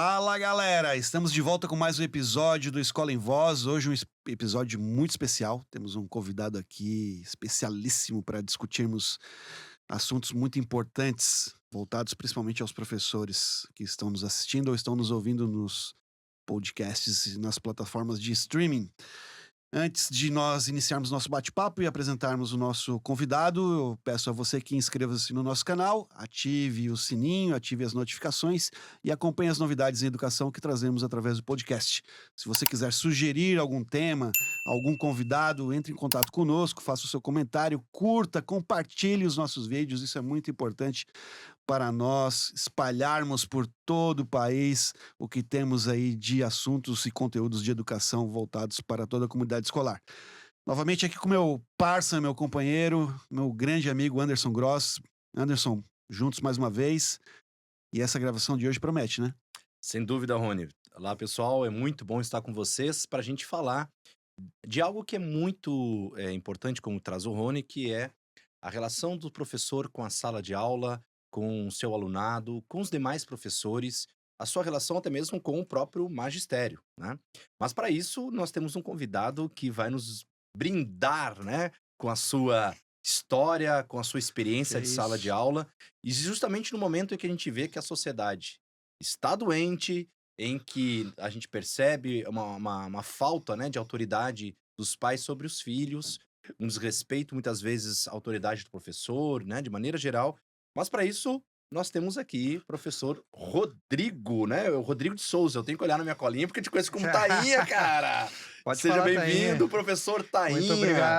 Fala, galera! Estamos de volta com mais um episódio do Escola em Voz. Hoje um episódio muito especial. Temos um convidado aqui especialíssimo para discutirmos assuntos muito importantes, voltados principalmente aos professores que estão nos assistindo ou estão nos ouvindo nos podcasts e nas plataformas de streaming. Antes de nós iniciarmos nosso bate-papo e apresentarmos o nosso convidado, eu peço a você que inscreva-se no nosso canal, ative o sininho, ative as notificações e acompanhe as novidades em educação que trazemos através do podcast. Se você quiser sugerir algum tema, algum convidado, entre em contato conosco, faça o seu comentário, curta, compartilhe os nossos vídeos, isso é muito importante para nós espalharmos por todo o país o que temos aí de assuntos e conteúdos de educação voltados para toda a comunidade escolar. Novamente aqui com meu parça, meu companheiro, meu grande amigo Anderson Gross. Anderson, juntos mais uma vez. E essa gravação de hoje promete, né? Sem dúvida, Rony. Olá, pessoal. É muito bom estar com vocês para a gente falar de algo que é muito importante, como traz o Rony, que é a relação do professor com a sala de aula, com o seu alunado, com os demais professores, a sua relação até mesmo com o próprio magistério, né? Mas para isso, nós temos um convidado que vai nos brindar, né, com a sua história, com a sua experiência de sala de aula, e justamente no momento em que a gente vê que a sociedade está doente, em que a gente percebe uma falta, né, de autoridade dos pais sobre os filhos, um desrespeito, muitas vezes, à autoridade do professor, né, de maneira geral. Mas para isso, nós temos aqui o professor Rodrigo, né? O Rodrigo de Souza. Eu tenho que olhar na minha colinha porque eu te conheço como Tainha, cara! Pode Seja falar, bem-vindo, Tainha. professor Tainha!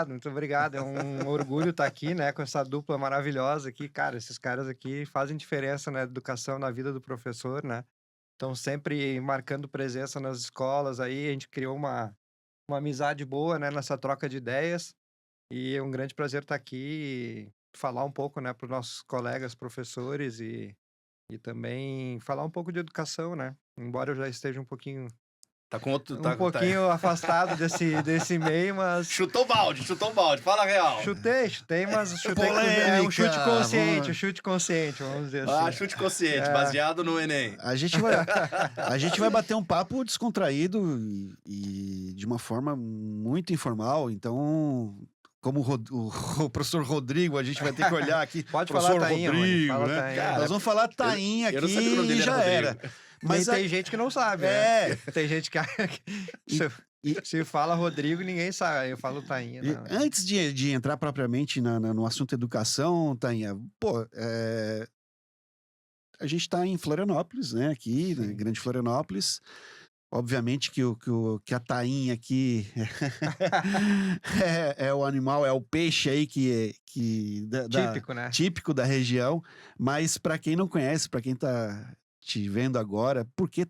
Muito obrigado. É um orgulho estar aqui, né, com essa dupla maravilhosa aqui. Cara, esses caras aqui fazem diferença na educação, na vida do professor, né? Estão sempre marcando presença nas escolas aí. A gente criou uma amizade boa, né, nessa troca de ideias. E é um grande prazer estar aqui e falar um pouco, né, para os nossos colegas professores e também falar um pouco de educação, né? Embora eu já esteja um pouquinho Tá com outro... afastado desse meio, mas... Chutou o balde, fala a real. Chutei, mas chutei Polêmica, um chute consciente, vamos dizer assim. Ah, chute consciente, baseado no Enem. A gente vai bater um papo descontraído e de uma forma muito informal, então... Como o professor Rodrigo, a gente vai ter que olhar aqui. Pode professor falar Tainha, Rodrigo, fala né? Tainha. Cara, nós vamos falar Tainha aqui eu não sabia que o nome dele e já era. Mas tem gente que não sabe, né? Tem gente que se fala Rodrigo, ninguém sabe. Eu falo Tainha. Não, antes de entrar propriamente no assunto educação, Tainha, a gente está em Florianópolis, né? Aqui, né, Grande Florianópolis. Obviamente que a tainha aqui é o animal, é o peixe aí típico, né? Típico da região. Mas para quem não conhece, para quem tá te vendo agora, por que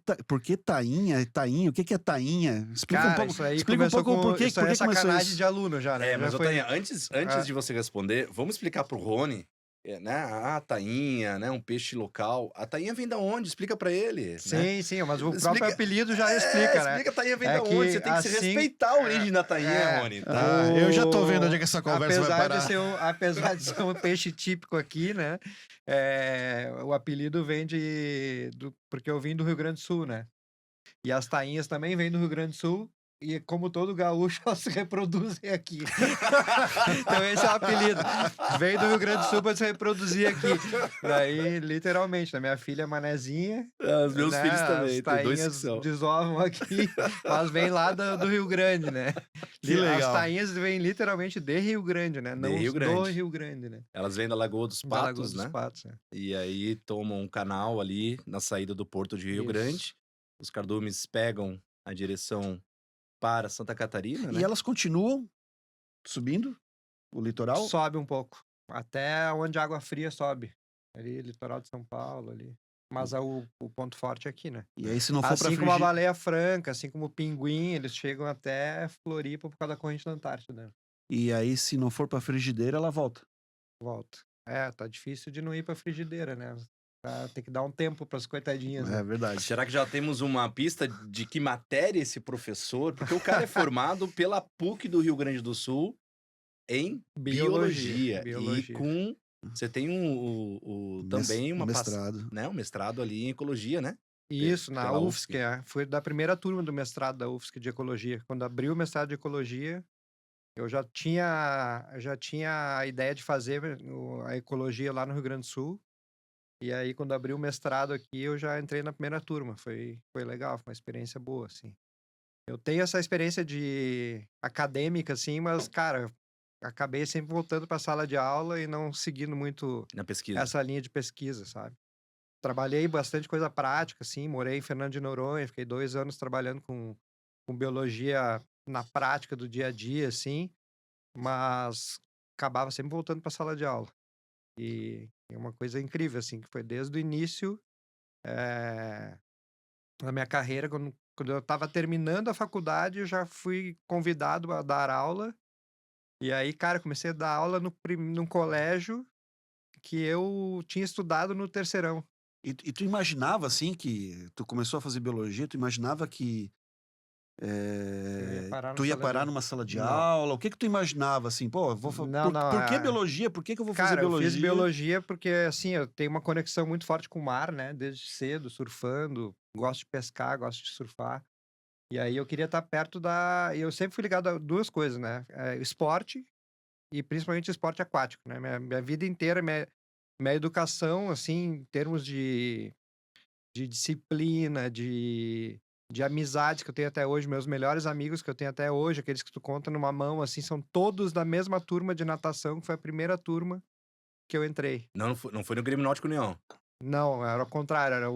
tainha? Tainha, o que é tainha? Explica um pouco por que é sacanagem de aluno já, né? Mas Tainha, antes de você responder, vamos explicar pro Rony. Né? A tainha, né? Um peixe local. A tainha vem da onde? Explica pra ele. Sim, mas o próprio apelido já explica, né? Explica a tainha vem da onde. Você tem que se respeitar a origem da tainha, Rony. Tá? Eu já tô vendo onde é que essa conversa vai parar. Apesar de ser um peixe típico aqui, né? O apelido vem porque eu vim do Rio Grande do Sul, né? E as tainhas também vêm do Rio Grande do Sul. E como todo gaúcho, elas se reproduzem aqui. Então esse é o apelido. Veio do Rio Grande do Sul para se reproduzir aqui. Daí, literalmente, a minha filha é manezinha. Os meus filhos também. As tainhas desovam aqui, mas vem lá do Rio Grande, né? Que legal. As tainhas vêm literalmente de Rio Grande, né? Não do Rio Grande, né? Elas vêm da Lagoa dos Patos, Lagoa dos Patos, né? E aí tomam um canal ali na saída do porto de Rio Grande. Os cardumes pegam a direção para Santa Catarina, né? E elas continuam subindo o litoral? Sobe um pouco. Até onde a água fria sobe. Ali, litoral de São Paulo, ali. Mas o ponto forte é aqui, né? E aí, se não for assim como a baleia franca, assim como o pinguim, eles chegam até Floripa por causa da corrente da Antártida. E aí, se não for pra frigideira, ela volta. Volta. Tá difícil de não ir pra frigideira, né? Tem que dar um tempo para as coitadinhas. É verdade. Será que já temos uma pista de que matéria esse professor? Porque o cara é formado pela PUC do Rio Grande do Sul em biologia. E você tem também uma mestrado. Um mestrado ali em ecologia, né? Isso, na pela UFSC, UFSC. foi da primeira turma do mestrado da UFSC de Ecologia. Quando abriu o mestrado de Ecologia, eu já tinha a ideia de fazer a ecologia lá no Rio Grande do Sul. E aí, quando abriu o mestrado aqui, eu já entrei na primeira turma. Foi legal, foi uma experiência boa, assim. Eu tenho essa experiência de acadêmica, assim, mas, cara, acabei sempre voltando para a sala de aula e não seguindo muito Na pesquisa. essa linha de pesquisa, sabe? Trabalhei bastante coisa prática, assim, morei em Fernando de Noronha, fiquei 2 anos trabalhando com biologia na prática do dia a dia, assim, mas acabava sempre voltando para a sala de aula. E é uma coisa incrível, assim, que foi desde o início da minha carreira, quando eu estava terminando a faculdade, eu já fui convidado a dar aula. E aí, cara, comecei a dar aula num colégio que eu tinha estudado no terceirão. E tu imaginava, assim, que tu começou a fazer biologia, tu imaginava que Eu ia parar na tu ia sala de parar aula. numa sala de Não, aula? O que que tu imaginava, assim? Pô, não, não. por que biologia? Por que que eu vou fazer Cara, eu fiz biologia? biologia porque, assim, eu tenho uma conexão muito forte com o mar, né? Desde cedo, surfando, gosto de pescar, gosto de surfar. E aí eu queria estar perto da. Eu sempre fui ligado a duas coisas, né? Esporte e principalmente esporte aquático, né? Minha vida inteira, minha educação, assim, em termos de disciplina, de amizades que eu tenho até hoje, meus melhores amigos que eu tenho até hoje, aqueles que tu conta numa mão, assim, são todos da mesma turma de natação, que foi a primeira turma que eu entrei. Não foi no Grêmio Náutico União. Não, era o contrário, Era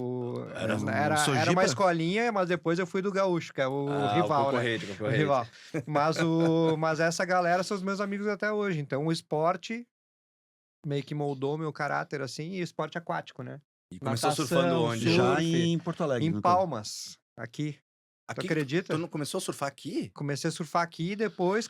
No era uma Sojipa? escolinha, mas depois eu fui do Gaúcho, que é o o rival, né? concorrente, o O concorrente. rival. Mas essa galera são os meus amigos até hoje. Então o esporte meio que moldou meu caráter, assim, e esporte aquático, né? E começou surfando Natação, onde já? Já surf, em Porto Alegre, em no caso. Palmas, aqui. Tu Aqui, tu acredita? não começou a surfar aqui? Comecei a surfar aqui e depois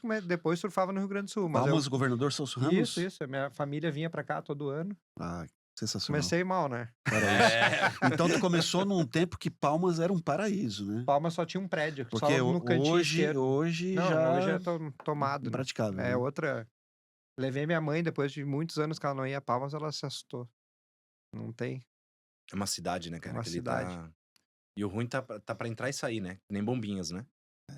surfava no Rio Grande do Sul. Mas Palmas, Governador Celso Ramos? Isso. A minha família vinha pra cá todo ano. Ah, sensacional. Comecei mal, né? Paraíso. Então tu começou num tempo que Palmas era um paraíso, né? Palmas só tinha um prédio, Porque só no cantinho esquerdo. hoje Não, já hoje é tomado, né? impraticável, É né? outra. Levei minha mãe, depois de muitos anos que ela não ia a Palmas, ela se assustou. Não tem. É uma cidade, né, É cara? uma Que ele cidade. tá. E o ruim tá pra entrar e sair, né? Nem Bombinhas, né?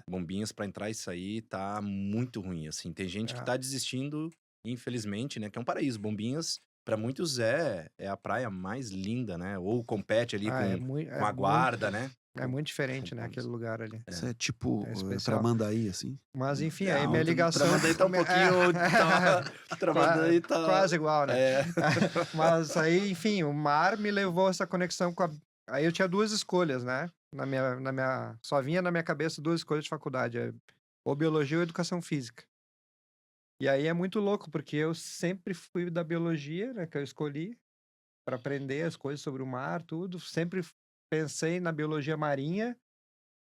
Bombinhas pra entrar e sair tá muito ruim, assim. Tem gente que É, tá desistindo, infelizmente, né? Que é um paraíso. Bombinhas, pra muitos, é a praia mais linda, né? Ou compete ali é com a guarda, né? é muito diferente, Com né? Palmas. Aquele lugar ali. Isso é tipo É especial. Tramandaí, assim. Mas enfim, aí Não, minha ligação. Tramandaí tá um pouquinho. Tramandaí tá. Quase igual, né? É. Mas aí, enfim, o mar me levou a essa conexão com a. Aí eu tinha duas escolhas, né? Só vinha na minha cabeça duas escolhas de faculdade: ou biologia ou educação física. E aí é muito louco, porque eu sempre fui da biologia, né? Que eu escolhi, para aprender as coisas sobre o mar, tudo. Sempre pensei na biologia marinha,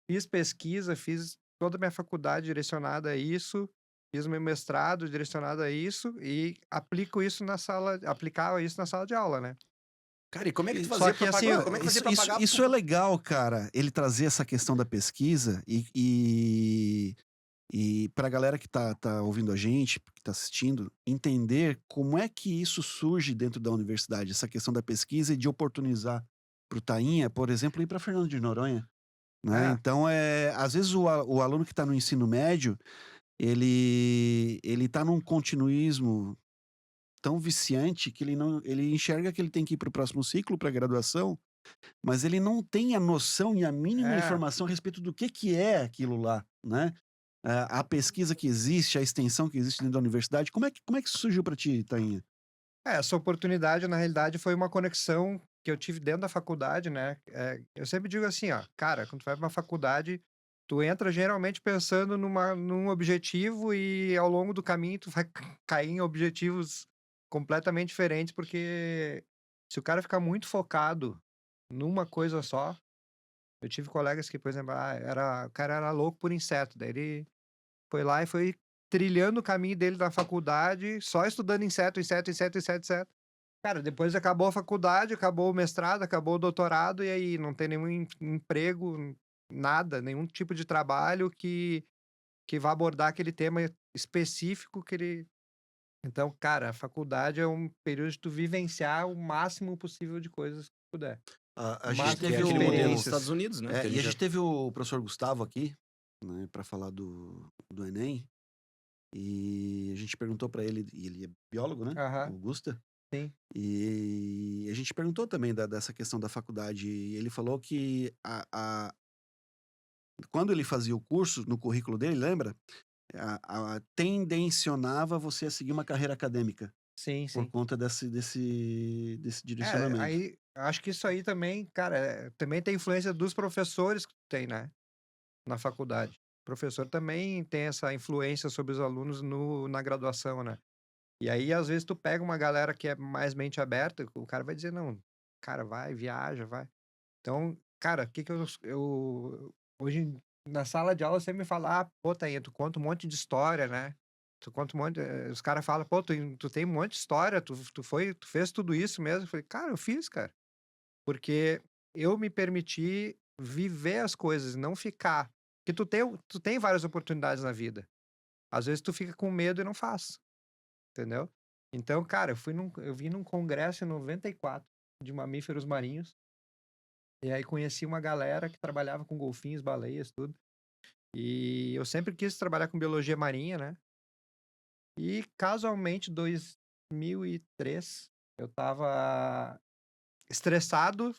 fiz pesquisa, fiz toda a minha faculdade direcionada a isso, fiz meu mestrado direcionado a isso e aplicava isso na sala de aula, né? Cara, e como é que tu Só fazia que pra assim, pagar? Como é que fazia pra pagar? Isso é legal, cara, ele trazer essa questão da pesquisa e para a galera que tá ouvindo a gente, que tá assistindo, entender como é que isso surge dentro da universidade, essa questão da pesquisa e de oportunizar para o Tainha, por exemplo, ir para Fernando de Noronha, né? é, Então, às vezes o aluno que está no ensino médio, ele tá num continuismo tão viciante que ele enxerga que ele tem que ir para o próximo ciclo, para graduação, mas ele não tem a noção e a mínima é, informação a respeito do que é aquilo lá, né? A pesquisa que existe, a extensão que existe dentro da universidade, como é que isso surgiu para ti, Tainha? essa oportunidade, na realidade, foi uma conexão que eu tive dentro da faculdade, né? Eu sempre digo assim, ó, cara, quando tu vai pra uma faculdade, tu entra geralmente pensando num objetivo e ao longo do caminho tu vai cair em objetivos completamente diferentes, porque se o cara ficar muito focado numa coisa só, eu tive colegas que, por exemplo, o cara era louco por inseto, daí ele foi lá e foi trilhando o caminho dele da faculdade, só estudando inseto, inseto, inseto, inseto, inseto. Cara, depois acabou a faculdade, acabou o mestrado, acabou o doutorado, e aí não tem nenhum emprego, nada, nenhum tipo de trabalho que vá abordar aquele tema específico que ele. Então, cara, a faculdade é um período de tu vivenciar o máximo possível de coisas que puder. A gente Massa Que é teve aquele modelo nos experiências. Estados Unidos, né? Que e a já... gente teve o professor Gustavo aqui, né, para falar do Enem, e a gente perguntou para ele, e ele é biólogo, né? Aham, O Gusta. sim. E a gente perguntou também dessa questão da faculdade, e ele falou que quando ele fazia o curso, no currículo dele, lembra? Tendencionava você a seguir uma carreira acadêmica Sim, por sim. conta desse É, direcionamento. aí acho que isso aí também, cara, também tem influência dos professores que tem, né, na faculdade. O professor também tem essa influência sobre os alunos na graduação, né? E aí, às vezes, tu pega uma galera que é mais mente aberta, o cara vai dizer, não, cara, vai, viaja, vai. Então, cara, o que que hoje na sala de aula você me fala, pô, Tainha, tu conta um monte de história, né? Tu conta um monte, os caras falam, pô, tu tem um monte de história, tu fez tudo isso mesmo. Eu falei, cara, eu fiz, cara. Porque eu me permiti viver as coisas, não ficar. Porque tu tem várias oportunidades na vida. Às vezes tu fica com medo e não faz, entendeu? Então, cara, eu vim num congresso em 94 de mamíferos marinhos. E aí conheci uma galera que trabalhava com golfinhos, baleias, tudo. E eu sempre quis trabalhar com biologia marinha, né? E casualmente, 2003, eu tava estressado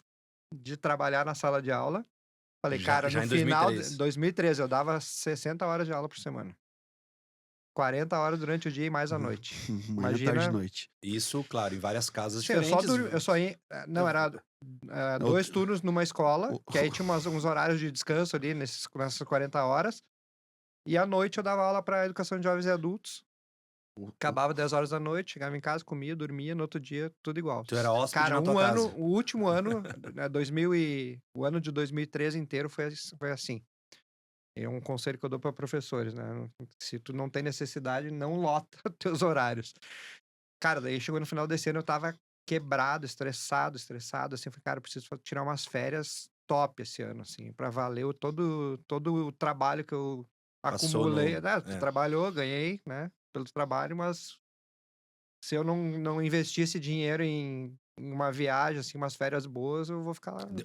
de trabalhar na sala de aula. Falei, cara, no Já em final de 2003. 2013, eu dava 60 horas de aula por semana. 40 horas durante o dia e mais à noite. Manhã, tarde e Imagina. noite. Isso, claro, em várias casas Sim, eu só diferentes. eu só ia. Não, era dois Outro- turnos numa escola, o- que aí tinha uns horários de descanso ali nessas 40 horas. E à noite eu dava aula para educação de jovens e adultos. o- Acabava 10 horas da noite, chegava em casa, comia, dormia, no outro dia, tudo igual. Tu era hóspede Cara, na tua casa. o último ano, né, o ano de 2013 inteiro foi assim. É um conselho que eu dou para professores, né? Se tu não tem necessidade, não lota os teus horários. Cara, daí chegou no final desse ano, eu tava quebrado, estressado, assim. Falei, cara, eu preciso tirar umas férias top esse ano, assim, pra valer todo o trabalho que eu Passou acumulei. no. Né? Tu trabalhou, ganhei, né, pelo trabalho, mas se eu não investisse dinheiro em uma viagem, assim, umas férias boas, eu vou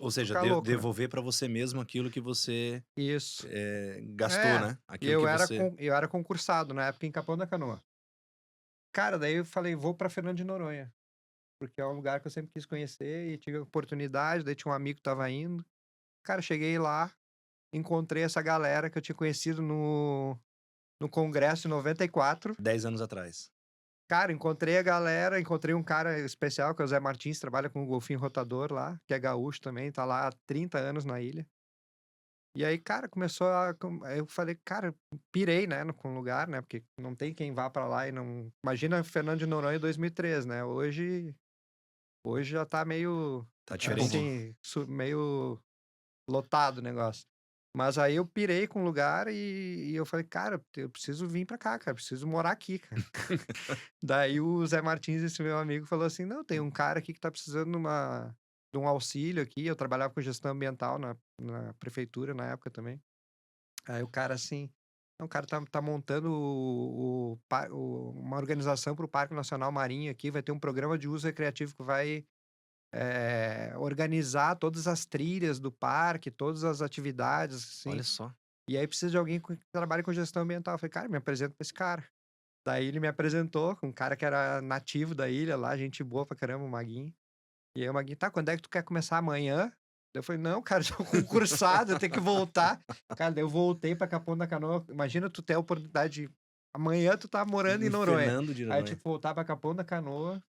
Ou seja, louco, né? devolver pra você mesmo aquilo que você Isso. gastou, né? E Aquilo que você. eu era concursado na época em Capão da Canoa. Cara, daí eu falei, vou pra Fernando de Noronha. Porque é um lugar que eu sempre quis conhecer e tive a oportunidade, daí tinha um amigo que tava indo. Cara, cheguei lá, encontrei essa galera que eu tinha conhecido no congresso em 94. 10 anos atrás. Cara, encontrei a galera, encontrei um cara especial, que é o Zé Martins, trabalha com o golfinho rotador lá, que é gaúcho também, tá lá há 30 anos na ilha. E aí, cara, aí eu falei, cara, pirei, né, com o lugar, né, porque não tem quem vá pra lá e não... Imagina Fernando de Noronha em 2003, né, hoje já tá meio... Tá diferente. Assim, meio lotado o negócio. Mas aí eu pirei com o lugar e eu falei, cara, eu preciso vir pra cá, cara, preciso morar aqui, cara. Daí o Zé Martins, esse meu amigo, falou assim, não, tem um cara aqui que tá precisando de um auxílio aqui. Eu trabalhava com gestão ambiental na prefeitura na época também. Aí o cara assim, não, o cara tá montando uma organização pro Parque Nacional Marinho aqui, vai ter um programa de uso recreativo que vai organizar todas as trilhas do parque, todas as atividades, assim. Olha só. E aí precisa de alguém que trabalhe com gestão ambiental. Eu falei, cara, me apresenta pra esse cara. Daí ele me apresentou com um cara que era nativo da ilha lá, gente boa pra caramba, o Maguinho. E aí o Maguinho, tá, quando é que tu quer começar amanhã? Eu falei, não, cara, eu tô concursado, eu tenho que voltar. Cara, daí eu voltei pra Capão da Canoa. Imagina tu ter a oportunidade de... Amanhã tu tá morando em Noronha. Fernando de Aí eu Noronha. tive que voltar pra Capão da Canoa,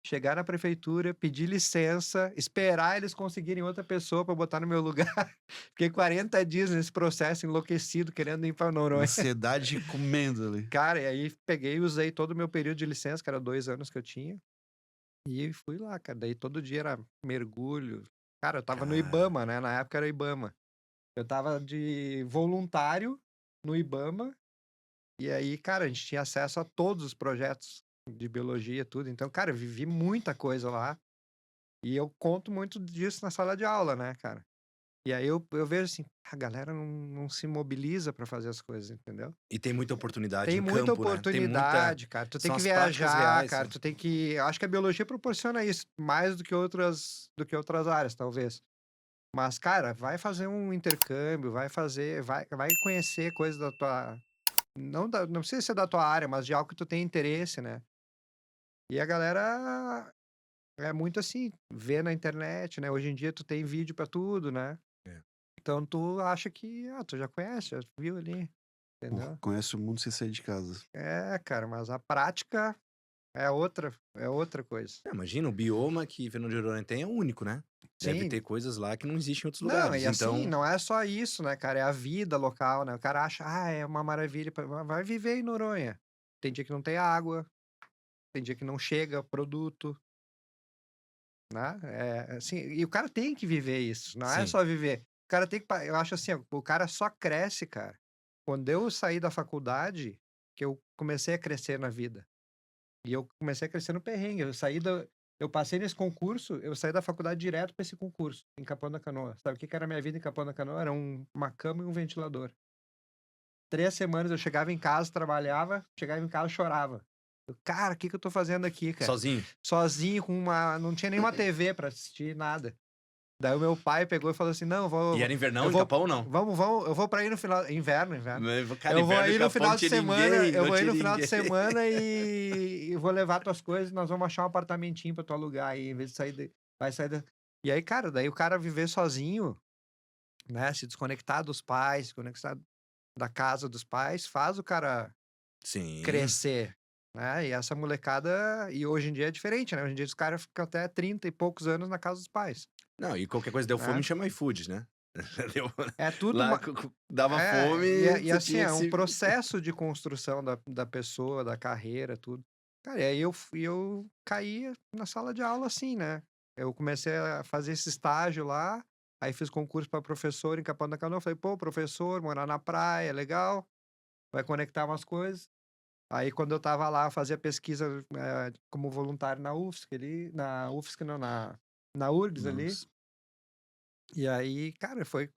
chegar na prefeitura, pedir licença, esperar eles conseguirem outra pessoa pra botar no meu lugar. Fiquei 40 dias nesse processo, enlouquecido, querendo ir pra Noronha. Ansiedade comendo ali. Cara, e aí peguei e usei todo o meu período de licença, que era 2 anos que eu tinha. E fui lá, cara. Daí todo dia era mergulho. Cara, eu tava no Cara. IBAMA, né? Na época era IBAMA. Eu tava de voluntário no IBAMA. E aí, cara, a gente tinha acesso a todos os projetos de biologia, tudo. Então, cara, eu vivi muita coisa lá. E eu conto muito disso na sala de aula, né, cara? E aí eu vejo assim, a galera não se mobiliza para fazer as coisas, entendeu? E tem muita oportunidade Tem em muita campo, né? Tem muita. oportunidade, cara. Tu tem São que as práticas viajar, reais. cara. Tu tem que. Eu acho que a biologia proporciona isso mais do que outras áreas, talvez. Mas, cara, vai fazer um intercâmbio, vai conhecer coisas da tua. Não precisa ser da tua área, mas de algo que tu tem interesse, né? E a galera é muito assim, vê na internet, né? Hoje em dia tu tem vídeo pra tudo, né? É. Então tu acha que, tu já conhece, já viu ali, entendeu? Conhece o mundo sem sair de casa. É, cara, mas a prática é outra coisa. Imagina, o bioma que Fernando de Noronha tem é único, né? Deve Sim. ter coisas lá que não existem em outros Não, lugares. e assim, Então, não é só isso, né, cara? É a vida local, né? O cara acha, é uma maravilha, vai viver em Noronha. Tem dia que não tem água, tem dia que não chega produto, né? É, assim, e o cara tem que viver isso, não é sim. só viver. O cara tem que, eu acho assim, o cara só cresce, cara. Quando eu saí da faculdade, que eu comecei a crescer na vida. E eu comecei a crescer no perrengue. Eu passei nesse concurso, eu saí da faculdade direto para esse concurso, em Capão da Canoa. Sabe o que era a minha vida em Capão da Canoa? Era uma cama e um ventilador. 3 semanas eu chegava em casa, trabalhava, chegava em casa, chorava. Cara, o que eu tô fazendo aqui, cara? Sozinho. Sozinho, não tinha nenhuma TV para assistir, nada. Daí o meu pai pegou e falou assim, não, E era invernão em vou, Capão ou não? vamos, eu vou pra ir no final, inverno. Cara, Eu vou inverno em aí no Capão final não de tinha semana, ninguém, eu não vou aí tinha no final de ninguém. semana e vou levar tuas coisas, nós vamos achar um apartamentinho pra tu alugar aí, em vez de vai sair E aí, cara, daí o cara viver sozinho, né, se desconectar dos pais, se conectar da casa dos pais, faz o cara Sim. crescer, né? E essa molecada, e hoje em dia é diferente, né? Hoje em dia os caras ficam até 30 e poucos anos na casa dos pais, Não, e qualquer coisa deu né? fome, chama iFood, né? Deu- É tudo Lá dava fome, e você assim, tinha é que um se. processo de construção da pessoa, da carreira, tudo. Cara, e aí eu caí na sala de aula assim, né? Eu comecei a fazer esse estágio lá, aí fiz concurso para professor em Capão da Canoa. Falei, pô, professor, morar na praia, é legal, vai conectar umas coisas. Aí quando eu tava lá, eu fazia pesquisa como voluntário na UFSC ali, na UFSC não, na URGS ali. Nossa. E aí, cara, fui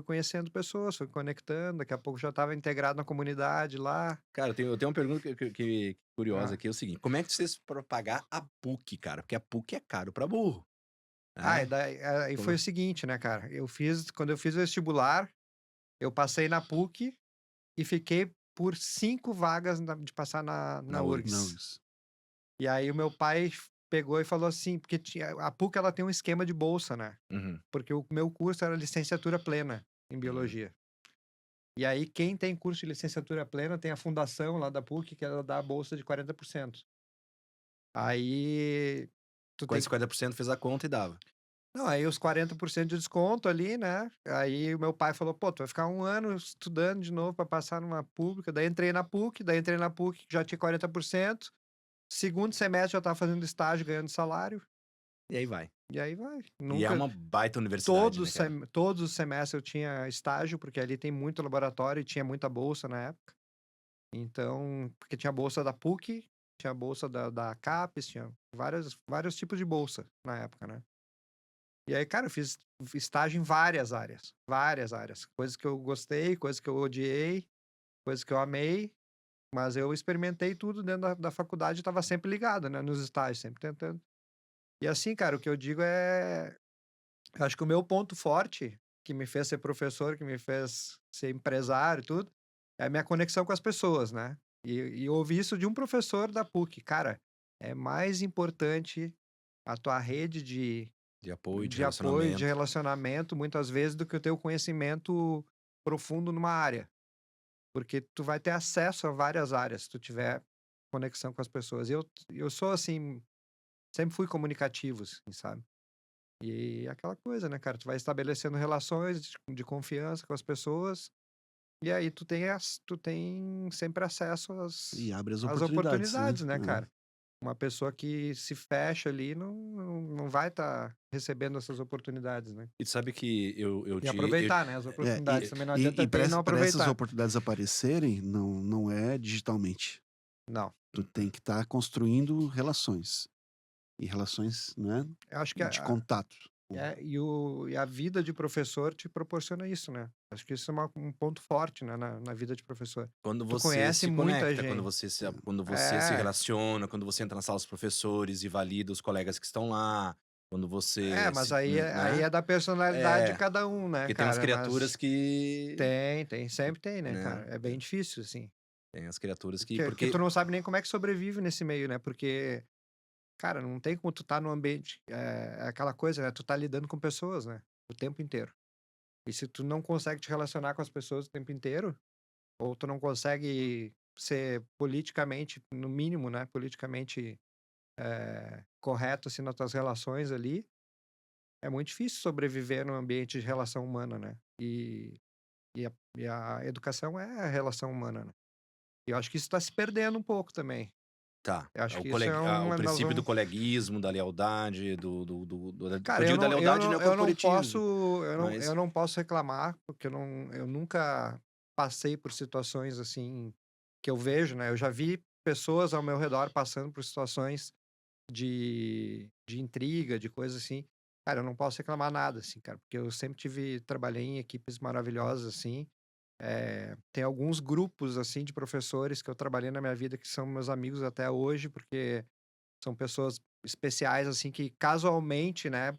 conhecendo pessoas, fui conectando, daqui a pouco já estava integrado na comunidade lá. Cara, eu tenho uma pergunta curiosa Ah, aqui, é o seguinte: como é que vocês para pagar a PUC, cara? Porque a PUC é caro pra burro, e né? daí, aí Como foi o seguinte, né, cara? Quando eu fiz o vestibular, eu passei na PUC e fiquei por 5 vagas de passar na Na URGS. Não, URGS. isso. E aí o meu pai pegou e falou assim, porque a PUC ela tem um esquema de bolsa, né? Uhum. Porque o meu curso era licenciatura plena em biologia. E aí, quem tem curso de licenciatura plena tem a fundação lá da PUC, que ela dá a bolsa de 40%. Aí, tu Com tem esse 40% fez a conta e dava. Não, aí os 40% de desconto ali, né? Aí o meu pai falou, pô, tu vai ficar 1 ano estudando de novo para passar numa pública. Daí entrei na PUC, já tinha 40%. Segundo semestre já tava fazendo estágio, ganhando salário. E aí vai. E aí vai. E é Nunca... uma baita universidade, né, cara? Todos os semestres eu tinha estágio, porque ali tem muito laboratório e tinha muita bolsa na época. Então, porque tinha bolsa da PUC, tinha bolsa da CAPES, tinha vários tipos de bolsa na época, né? E aí, cara, eu fiz estágio em várias áreas. Várias áreas. Coisas que eu gostei, coisas que eu odiei, coisas que eu amei. Mas eu experimentei tudo dentro da faculdade e estava sempre ligado, né? Nos estágios, sempre tentando. E assim, cara, o que eu digo é... Eu acho que o meu ponto forte, que me fez ser professor, que me fez ser empresário e tudo, é a minha conexão com as pessoas, né? E eu ouvi isso de um professor da PUC. Cara, é mais importante a tua rede de De de apoio, de relacionamento. relacionamento, muitas vezes, do que o teu conhecimento profundo numa área. Porque tu vai ter acesso a várias áreas, se tu tiver conexão com as pessoas. Eu sou assim, sempre fui comunicativo, assim, sabe? E aquela coisa, né, cara? Tu vai estabelecendo relações de confiança com as pessoas, e aí tu tem sempre acesso E abre as às oportunidades, né? oportunidades, né, cara? Uma pessoa que se fecha ali não vai estar recebendo essas oportunidades, né? E tu sabe que E aproveitar, né, as É, oportunidades. Também não e adianta ter e não para essas aproveitar. oportunidades aparecerem, não é digitalmente. Não. Tu tem que estar construindo relações. E relações, né, Eu acho que de contato E a vida de professor te proporciona isso, né? Acho que isso é um ponto forte, né, na vida de professor. Quando Tu você conhece se muita conecta, gente. quando você se É, relaciona, quando você entra na sala dos professores e valida os colegas que estão lá, quando você mas se, aí né? é da personalidade de É, cada um, né, porque tem umas cara? criaturas Mas que, sempre tem, né, cara? né? É bem difícil, assim. Tem as criaturas que, Que tu porque não sabe nem como é que sobrevive nesse meio, né? Porque, cara, não tem como tu tá no ambiente. É aquela coisa, né? Tu tá lidando com pessoas, né? O tempo inteiro. E se tu não consegue te relacionar com as pessoas o tempo inteiro, ou tu não consegue ser politicamente, no mínimo, né? Politicamente correto, assim, nas tuas relações ali, é muito difícil sobreviver num ambiente de relação humana, né? E a educação é a relação humana, né? E eu acho que isso tá se perdendo um pouco também. tá, Eu acho o, que isso é o uma. Nós princípio do vamos. coleguismo, da lealdade, eu Cara, digo da lealdade não é eu não corporativo, posso, eu mas não posso reclamar, porque eu nunca passei por situações assim que eu vejo, né? Eu já vi pessoas ao meu redor passando por situações de intriga, de coisa assim. Cara, eu não posso reclamar nada, assim, cara, porque eu sempre trabalhei em equipes maravilhosas, assim. Tem alguns grupos, assim, de professores que eu trabalhei na minha vida que são meus amigos até hoje, porque são pessoas especiais, assim, que casualmente, né,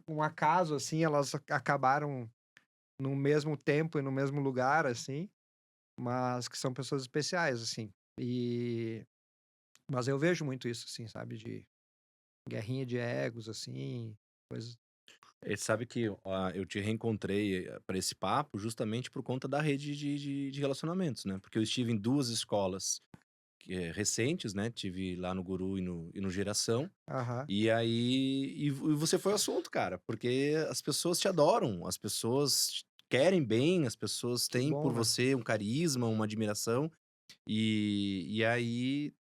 um acaso, assim, elas acabaram no mesmo tempo e no mesmo lugar, assim, mas que são pessoas especiais, assim. Mas eu vejo muito isso, assim, sabe, de guerrinha de egos, assim, coisas. sabe que eu te reencontrei para esse papo justamente por conta da rede de relacionamentos, né? Porque eu estive em duas escolas recentes, né? Tive lá no Guru e no Geração. Aham, E aí, e você foi o assunto, cara, porque as pessoas te adoram, as pessoas querem bem, as pessoas que têm por bom, né? você um carisma, uma admiração. E aí,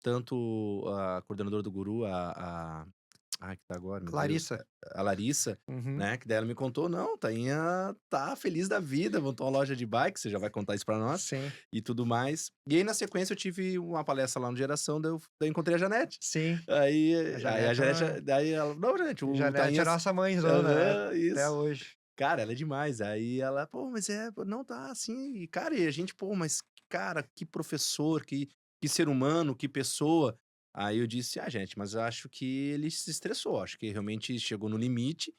tanto a coordenadora do Guru, ai, que tá agora, meu Deus, Larissa. a Larissa, Uhum, né, que daí ela me contou, não, Tainha tá feliz da vida, montou uma loja de bike, você já vai contar isso pra nós, sim, e tudo mais. E aí, na sequência, eu tive uma palestra lá no Geração, daí eu encontrei a Janete. sim. Aí, A aí a Janete é Janete, daí ela, não, Janete, o Janete é Tainha. nossa mãezona, né? Aham, Até isso. hoje. Cara, ela é demais. Aí ela, pô, mas não tá assim. E, cara, e a gente, pô, mas, cara, que professor, que ser humano, que pessoa. Aí eu disse, gente, mas eu acho que ele se estressou. Acho que realmente chegou no limite.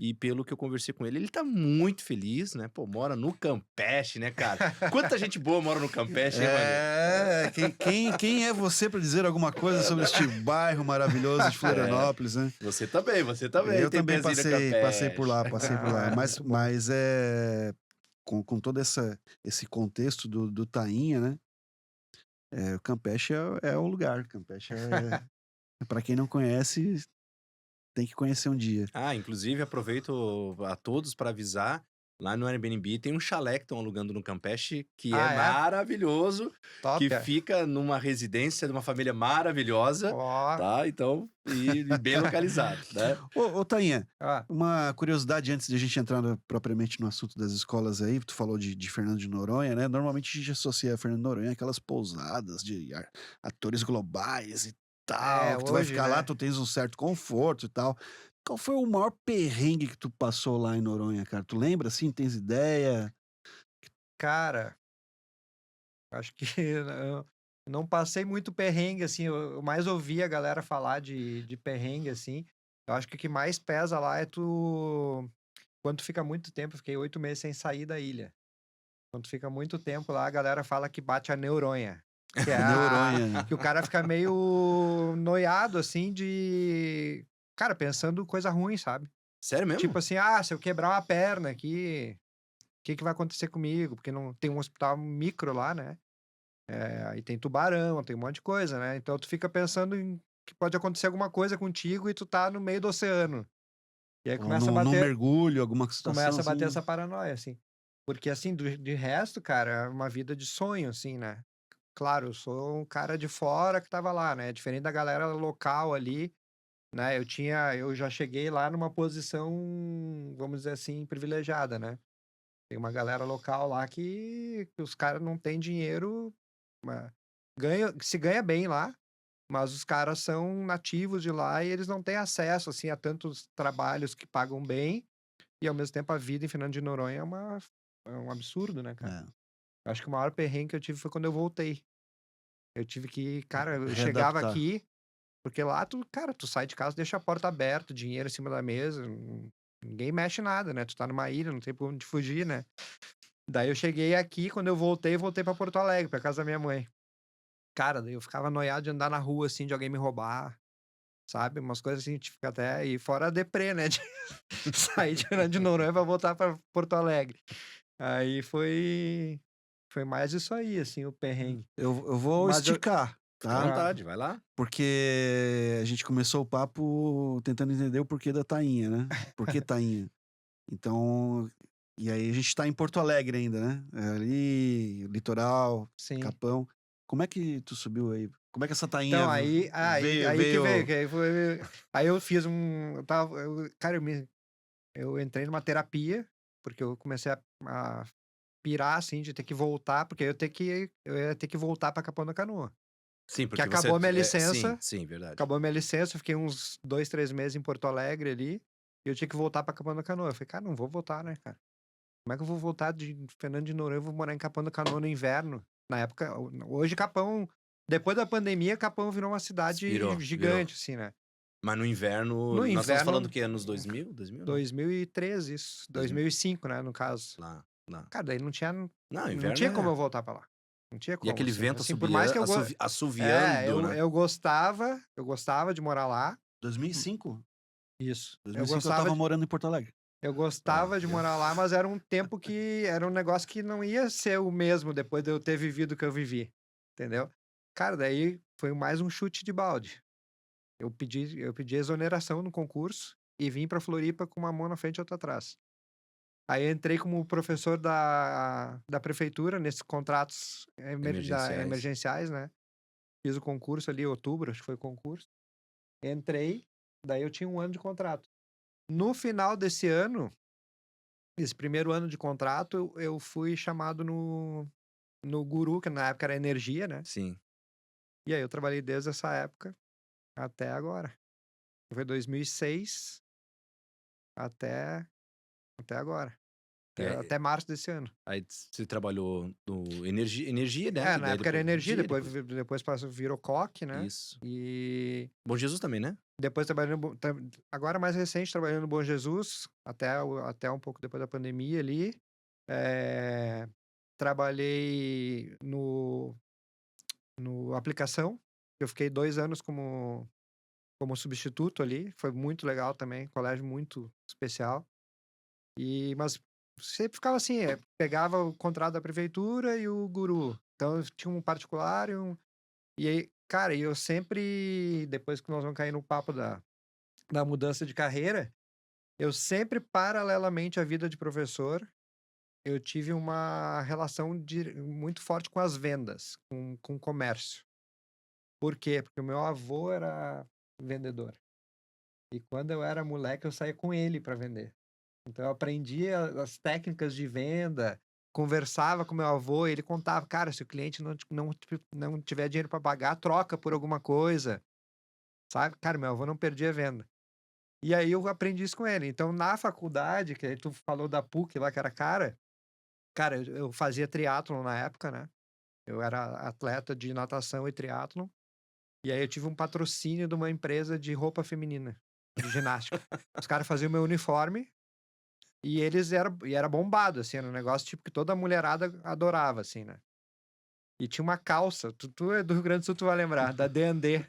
E pelo que eu conversei com ele tá muito feliz, né? Pô, mora no Campeche, né, cara? Quanta gente boa mora no Campeche, hein, Rony? Quem é você para dizer alguma coisa sobre este bairro maravilhoso de É, Florianópolis, né? você também Eu tem também pezinho no passei por Campeche. lá, passei por Não, lá. é Mas, muito bom. mas é com todo esse contexto do Tainha, né? O Campeche é o lugar. Campeche para quem não conhece, tem que conhecer um dia. Inclusive aproveito a todos para avisar, lá no Airbnb tem um chalé que estão alugando no Campeche, que é Ah, é? maravilhoso, Top, que é? fica numa residência de uma família maravilhosa, Ó, tá? Então, e bem localizado, né? Ô, Tainha, ó, uma curiosidade antes de a gente entrar propriamente no assunto das escolas aí, tu falou de Fernando de Noronha, né? Normalmente a gente associa a Fernando de Noronha aquelas pousadas de atores globais e tal, que tu vai hoje, ficar lá, né? tu tens um certo conforto e tal. Qual foi o maior perrengue que tu passou lá em Noronha, cara? Tu lembra, assim, tens ideia? Cara, acho que eu não passei muito perrengue, assim, eu mais ouvi a galera falar de perrengue, assim. Eu acho que o que mais pesa lá é quando tu fica muito tempo, eu fiquei 8 meses sem sair da ilha. Quando tu fica muito tempo lá, a galera fala que bate a neuronha. Que é Neuronha. que o cara fica meio noiado, assim, cara, pensando coisa ruim, sabe? Sério mesmo? Tipo assim, se eu quebrar uma perna aqui, o que que vai acontecer comigo? Porque não tem um hospital micro lá, né? Aí tem tubarão, tem um monte de coisa, né? Então tu fica pensando em que pode acontecer alguma coisa contigo e tu tá no meio do oceano. E aí Ou começa a no bater, mergulho, alguma situação começa a bater assim. essa paranoia, assim. Porque assim, de resto, cara, é uma vida de sonho, assim, né? Claro, eu sou um cara de fora que tava lá, né? Diferente da galera local ali, né? Eu já cheguei lá numa posição, vamos dizer assim, privilegiada, né? Tem uma galera local lá que os caras não têm dinheiro, se ganha bem lá, Mas os caras são nativos de lá e eles não têm acesso, assim, a tantos trabalhos que pagam bem. E, ao mesmo tempo, a vida em Fernando de Noronha é um absurdo, né, cara? É, Acho que o maior perrengue que eu tive foi quando eu voltei. Eu tive que, cara, eu chegava readaptar. aqui, porque lá cara, tu sai de casa, deixa a porta aberta, dinheiro em cima da mesa, ninguém mexe nada, né? Tu tá numa ilha, não tem por onde fugir, né? Daí eu cheguei aqui, quando eu voltei pra Porto Alegre, pra casa da minha mãe. Cara, daí eu ficava noiado de andar na rua, assim, de alguém me roubar, sabe? Umas coisas assim, a gente fica até. E fora a deprê, né? De sair de Fernando de Noronha pra voltar pra Porto Alegre. Aí foi mais isso aí, assim, o perrengue. Eu vou Mas eu. esticar, Fica à tá? vontade, vai lá. Porque a gente começou o papo tentando entender o porquê da tainha, né? Por que tainha? Então, e aí a gente tá em Porto Alegre ainda, né? Ali, litoral, Sim. Capão. Como é que tu subiu aí? Como é que essa tainha Então, aí que veio, que aí foi. Aí eu fiz um. Cara, eu entrei numa terapia, porque eu comecei a pirar, assim, de ter que voltar, porque eu ia ter que voltar pra Capão da Canoa. Sim, Que porque você. acabou a minha Sim, licença, sim, verdade. acabou a minha licença, eu fiquei uns 2, 3 meses em Porto Alegre ali, e eu tinha que voltar pra Capão da Canoa. Eu falei, cara, não vou voltar, né, cara? Como é que eu vou voltar de Fernando de Noronha, eu vou morar em Capão da Canoa no inverno? Na época, hoje Capão, depois da pandemia, Capão virou uma cidade Virou. gigante, assim, né? Mas no inverno, No nós estamos falando inverno, que anos 2000? 2000 não. 2013, isso. 2000. 2005, né, no caso. Lá. Cara, daí Não, não inverno tinha como é. eu voltar pra lá. Não tinha E como, aquele assim. vento Assim, por mais que assoviando, né? eu gostava de morar lá. 2005? Isso. 2005 eu tava morando em Porto Alegre. Eu gostava de Viu? morar lá, mas era um tempo que era um negócio que não ia ser o mesmo depois de eu ter vivido o que eu vivi, entendeu? Cara, daí foi mais um chute de balde. Eu pedi exoneração no concurso e vim pra Floripa com uma mão na frente e outra atrás. Aí eu entrei como professor da prefeitura nesses contratos Emergenciais. emergenciais, né? Fiz o concurso ali em outubro, acho que foi o concurso. Entrei, daí eu tinha 1 ano de contrato. No final desse ano, esse primeiro ano de contrato, eu fui chamado no Guru, que na época era energia, né? Sim. E aí eu trabalhei desde essa época até agora. Foi 2006 até, até agora. E Até março desse ano. aí você trabalhou no energia, né? É, Que na daí época era depois energia, energia, depois virou coque, né? Isso. E Bom Jesus também, né? depois trabalhei agora mais recente, trabalhando no Bom Jesus, até um pouco depois da pandemia ali. É, trabalhei no aplicação. Eu fiquei 2 anos como substituto ali. Foi muito legal também, colégio muito especial. Mas sempre ficava assim, pegava o contrato da prefeitura e o guru. Então eu tinha um particular e aí, cara, eu sempre, depois que nós vamos cair no papo da mudança de carreira, eu sempre, paralelamente à vida de professor, eu tive uma relação muito forte com as vendas, com o comércio. Por quê? Porque o meu avô era vendedor. E quando eu era moleque, eu saía com ele para vender. Então eu aprendi as técnicas de venda, conversava com meu avô, ele contava, cara, se o cliente não tiver dinheiro para pagar, troca por alguma coisa, sabe? Cara, meu avô não perdia venda. E aí eu aprendi isso com ele. Então na faculdade, que aí tu falou da PUC lá, que era cara, eu fazia triatlon na época, né? Eu era atleta de natação e triatlon. E aí eu tive um patrocínio de uma empresa de roupa feminina, de ginástica. Os caras faziam meu uniforme e era bombado, assim, era um negócio tipo que toda a mulherada adorava, assim, né? E tinha uma calça, tu é do Rio Grande do Sul, tu vai lembrar, da D&D.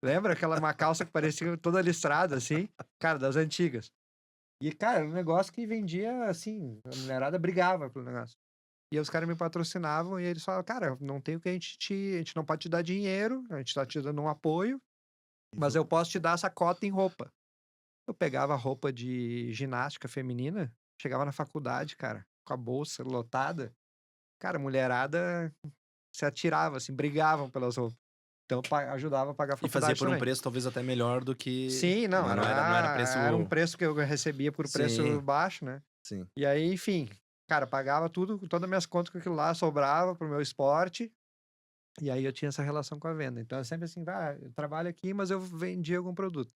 Lembra uma calça que parecia toda listrada, assim? Cara, das antigas. E, cara, era um negócio que vendia, assim, a mulherada brigava pelo negócio. E aí os caras me patrocinavam e eles falavam, cara, não tem o que a gente não pode te dar dinheiro, a gente tá te dando um apoio, mas eu posso te dar essa cota em roupa. Eu pegava roupa de ginástica feminina, chegava na faculdade, cara, com a bolsa lotada. Cara, a mulherada se atirava, assim, brigavam pelas roupas. Então ajudava a pagar a E fazia faculdade por um também. preço talvez até melhor do que. Sim, não, Não era preço. era um preço que eu recebia por preço Sim, baixo, né? sim. E aí, enfim, cara, pagava tudo, todas as minhas contas com aquilo lá, sobrava pro meu esporte. E aí eu tinha essa relação com a venda. Então é sempre assim, eu trabalho aqui, mas eu vendi algum produto.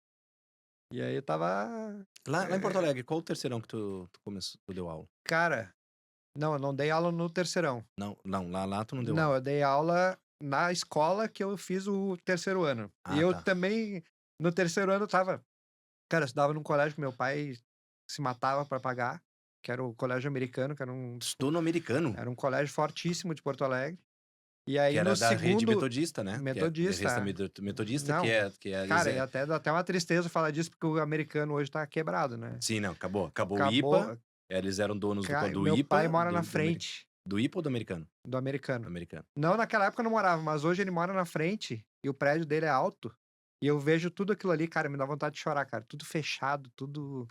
E aí eu tava. Lá em Porto Alegre, qual o terceirão que tu começou, tu deu aula? Cara, não, eu não dei aula no terceirão. Não, lá tu não deu Não, aula. eu dei aula na escola que eu fiz o terceiro ano. E eu Tá. também, no terceiro ano, eu tava. Cara, eu estudava num colégio que meu pai se matava pra pagar, que era o colégio americano, que Tu estudou no americano, era um colégio fortíssimo de Porto Alegre. E que aí no era da rede segundo. metodista, né? Metodista. Metodista, Não, que é cara, e até dá até uma tristeza falar disso, porque o americano hoje tá quebrado, né? Sim, não, acabou. Acabou o Acabou. IPA. Eles eram donos do Meu IPA. pai mora na do frente Do IPA ou do americano? do americano. Americano. Não, naquela época eu não morava, mas hoje ele mora na frente e o prédio dele é alto. E eu vejo tudo aquilo ali, cara, me dá vontade de chorar, cara. Tudo fechado, tudo.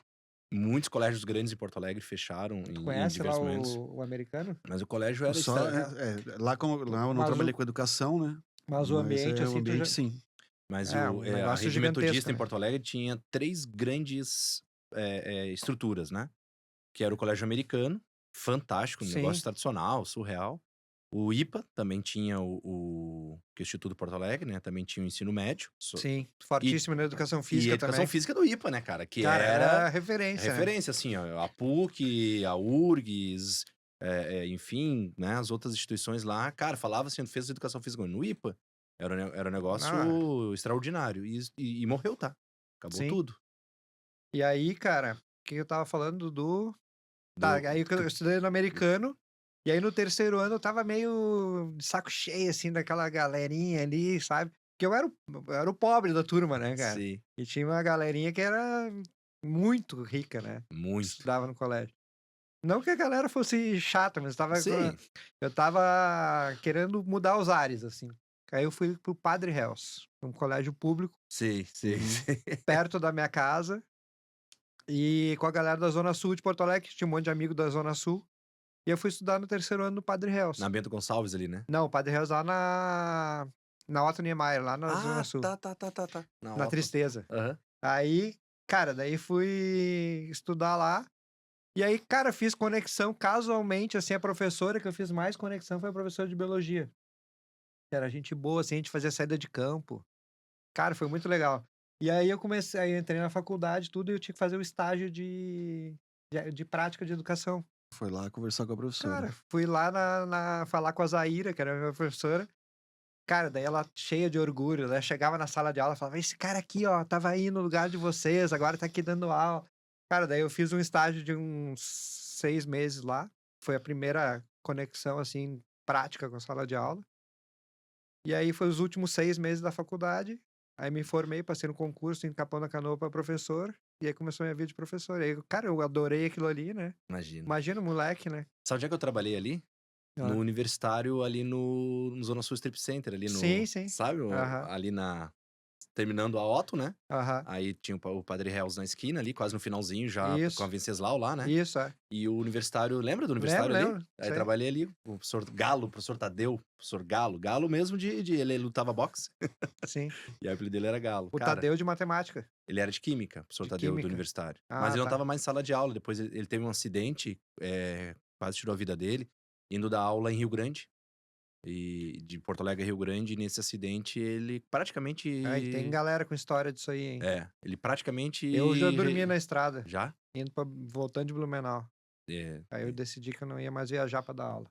Muitos colégios grandes em Porto Alegre fecharam Tu em conhece lá diversos momentos. o americano? Mas o colégio era Só, lá eu não Mas trabalhei com educação, né? Mas o ambiente, o assim, ambiente, sim. Mas um a negócio rede gigantesco, metodista em né? Porto Alegre tinha 3 grandes estruturas, né? Que era o colégio americano, fantástico, um Sim. negócio tradicional, surreal. O IPA também tinha que é o Instituto Porto Alegre, né? Também tinha o ensino médio. Sim, fortíssimo na educação E física a educação também. física do IPA, né, cara? Que Cara, era referência, né? referência, assim, ó, a PUC, a URGS, enfim, né, as outras instituições lá, cara, falava assim, fez educação física no IPA, era um negócio extraordinário, e morreu, tá? Acabou Sim. tudo. E aí, cara, o que eu tava falando Tá, aí eu estudei no americano, e aí no terceiro ano eu tava meio de saco cheio, assim, daquela galerinha ali, sabe? Porque eu era o pobre da turma, né, cara? Sim, E tinha uma galerinha que era muito rica, né? Que muito. estudava no colégio. Não que a galera fosse chata, mas Sim. eu tava querendo mudar os ares, assim. Aí eu fui pro Padre Hells, um colégio público, Sim, sim, sim. perto da minha casa, e com a galera da Zona Sul de Porto Alegre, que tinha um monte de amigo da Zona Sul. E eu fui estudar no terceiro ano no Padre Hells. Na Bento Gonçalves ali, né? Não, o Padre Hells lá na Otto Niemeyer, lá na Zona Sul. Tá. Na Tristeza. Aham. Aí, cara, daí fui estudar lá. E aí, cara, fiz conexão casualmente, assim, a professora que eu fiz mais conexão foi a professora de biologia. Que era gente boa, assim, a gente fazia saída de campo. Cara, foi muito legal. E aí aí eu entrei na faculdade, tudo, e eu tinha que fazer o estágio de prática de educação. Foi lá conversar com a professora. Cara, fui lá falar com a Zaira, que era a minha professora. Cara, daí ela cheia de orgulho, né? Chegava na sala de aula e falava: esse cara aqui, ó, tava aí no lugar de vocês, agora tá aqui dando aula. Cara, daí eu fiz um estágio de uns 6 meses lá. Foi a primeira conexão, assim, prática com a sala de aula. E aí foi os últimos 6 meses da faculdade. Aí me formei, passei no concurso em Capão da Canoa pra professor. E aí começou a minha vida de professor. E aí, cara, eu adorei aquilo ali, né? Imagina. Imagina o moleque, né? Sabe onde é que eu trabalhei ali? No Universitário, ali no Zona Sul Strip Center, ali no... Sim. Sabe? Ali terminando a Otto, né? Aham. Aí tinha o Padre Hells na esquina ali, quase no finalzinho, já Isso. com a Venceslau lá, né? Isso, é. E o Universitário, lembra do Universitário ali? Lembro, Aí sei. trabalhei ali, o professor Galo, o professor Tadeu, professor Galo mesmo ele lutava boxe. Sim. E aí o apelido dele era Galo. O Cara, Tadeu de matemática. ele era de química, professor De Tadeu do química. Universitário. Ah, Mas ele não tá. tava mais em sala de aula, depois ele teve um acidente, quase tirou a vida dele, indo dar aula em Rio Grande. E de Porto Alegre a Rio Grande, e nesse acidente ele praticamente... E tem galera com história disso aí, hein? ele praticamente... Eu já dormia na estrada, Já? voltando de Blumenau. Aí eu decidi que eu não ia mais viajar pra dar aula.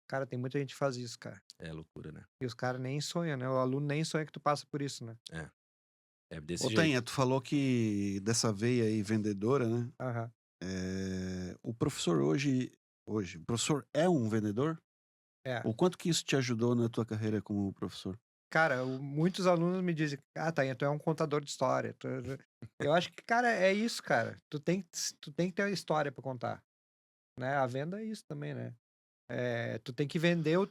Cara, tem muita gente que faz isso, cara. É loucura, né? E os caras nem sonham, né? O aluno nem sonha que tu passa por isso, né? É desse Ô, jeito. Tenha, tu falou que dessa veia aí vendedora, né? Aham. O professor hoje, o professor é um vendedor? É. O quanto que isso te ajudou na tua carreira como professor? Cara, muitos alunos me dizem: Tainha, tu é um contador de história. Eu acho que, cara, é isso, cara. Tu tem que ter uma história pra contar. Né? A venda é isso também, né? Tu tem que vender o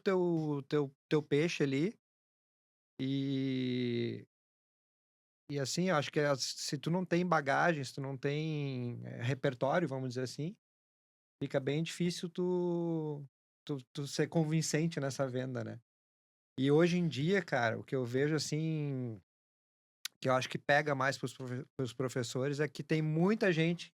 teu peixe ali. E assim, eu acho que se tu não tem bagagem, se tu não tem repertório, vamos dizer assim, fica bem difícil tu ser convincente nessa venda, né? E hoje em dia, cara, o que eu vejo assim, que eu acho que pega mais pros professores é que tem muita gente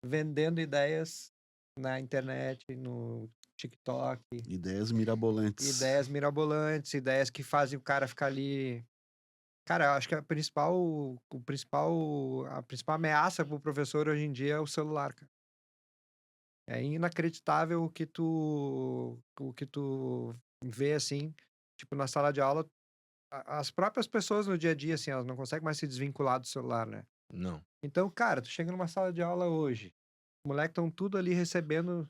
vendendo ideias na internet, no TikTok. Ideias mirabolantes. Ideias mirabolantes, ideias que fazem o cara ficar ali. Cara, eu acho que a principal ameaça pro professor hoje em dia é o celular, cara. É inacreditável o que tu vê, assim, tipo, na sala de aula, as próprias pessoas no dia a dia, assim, elas não conseguem mais se desvincular do celular, né? Não. Então, cara, tu chega numa sala de aula hoje, os moleques estão tudo ali recebendo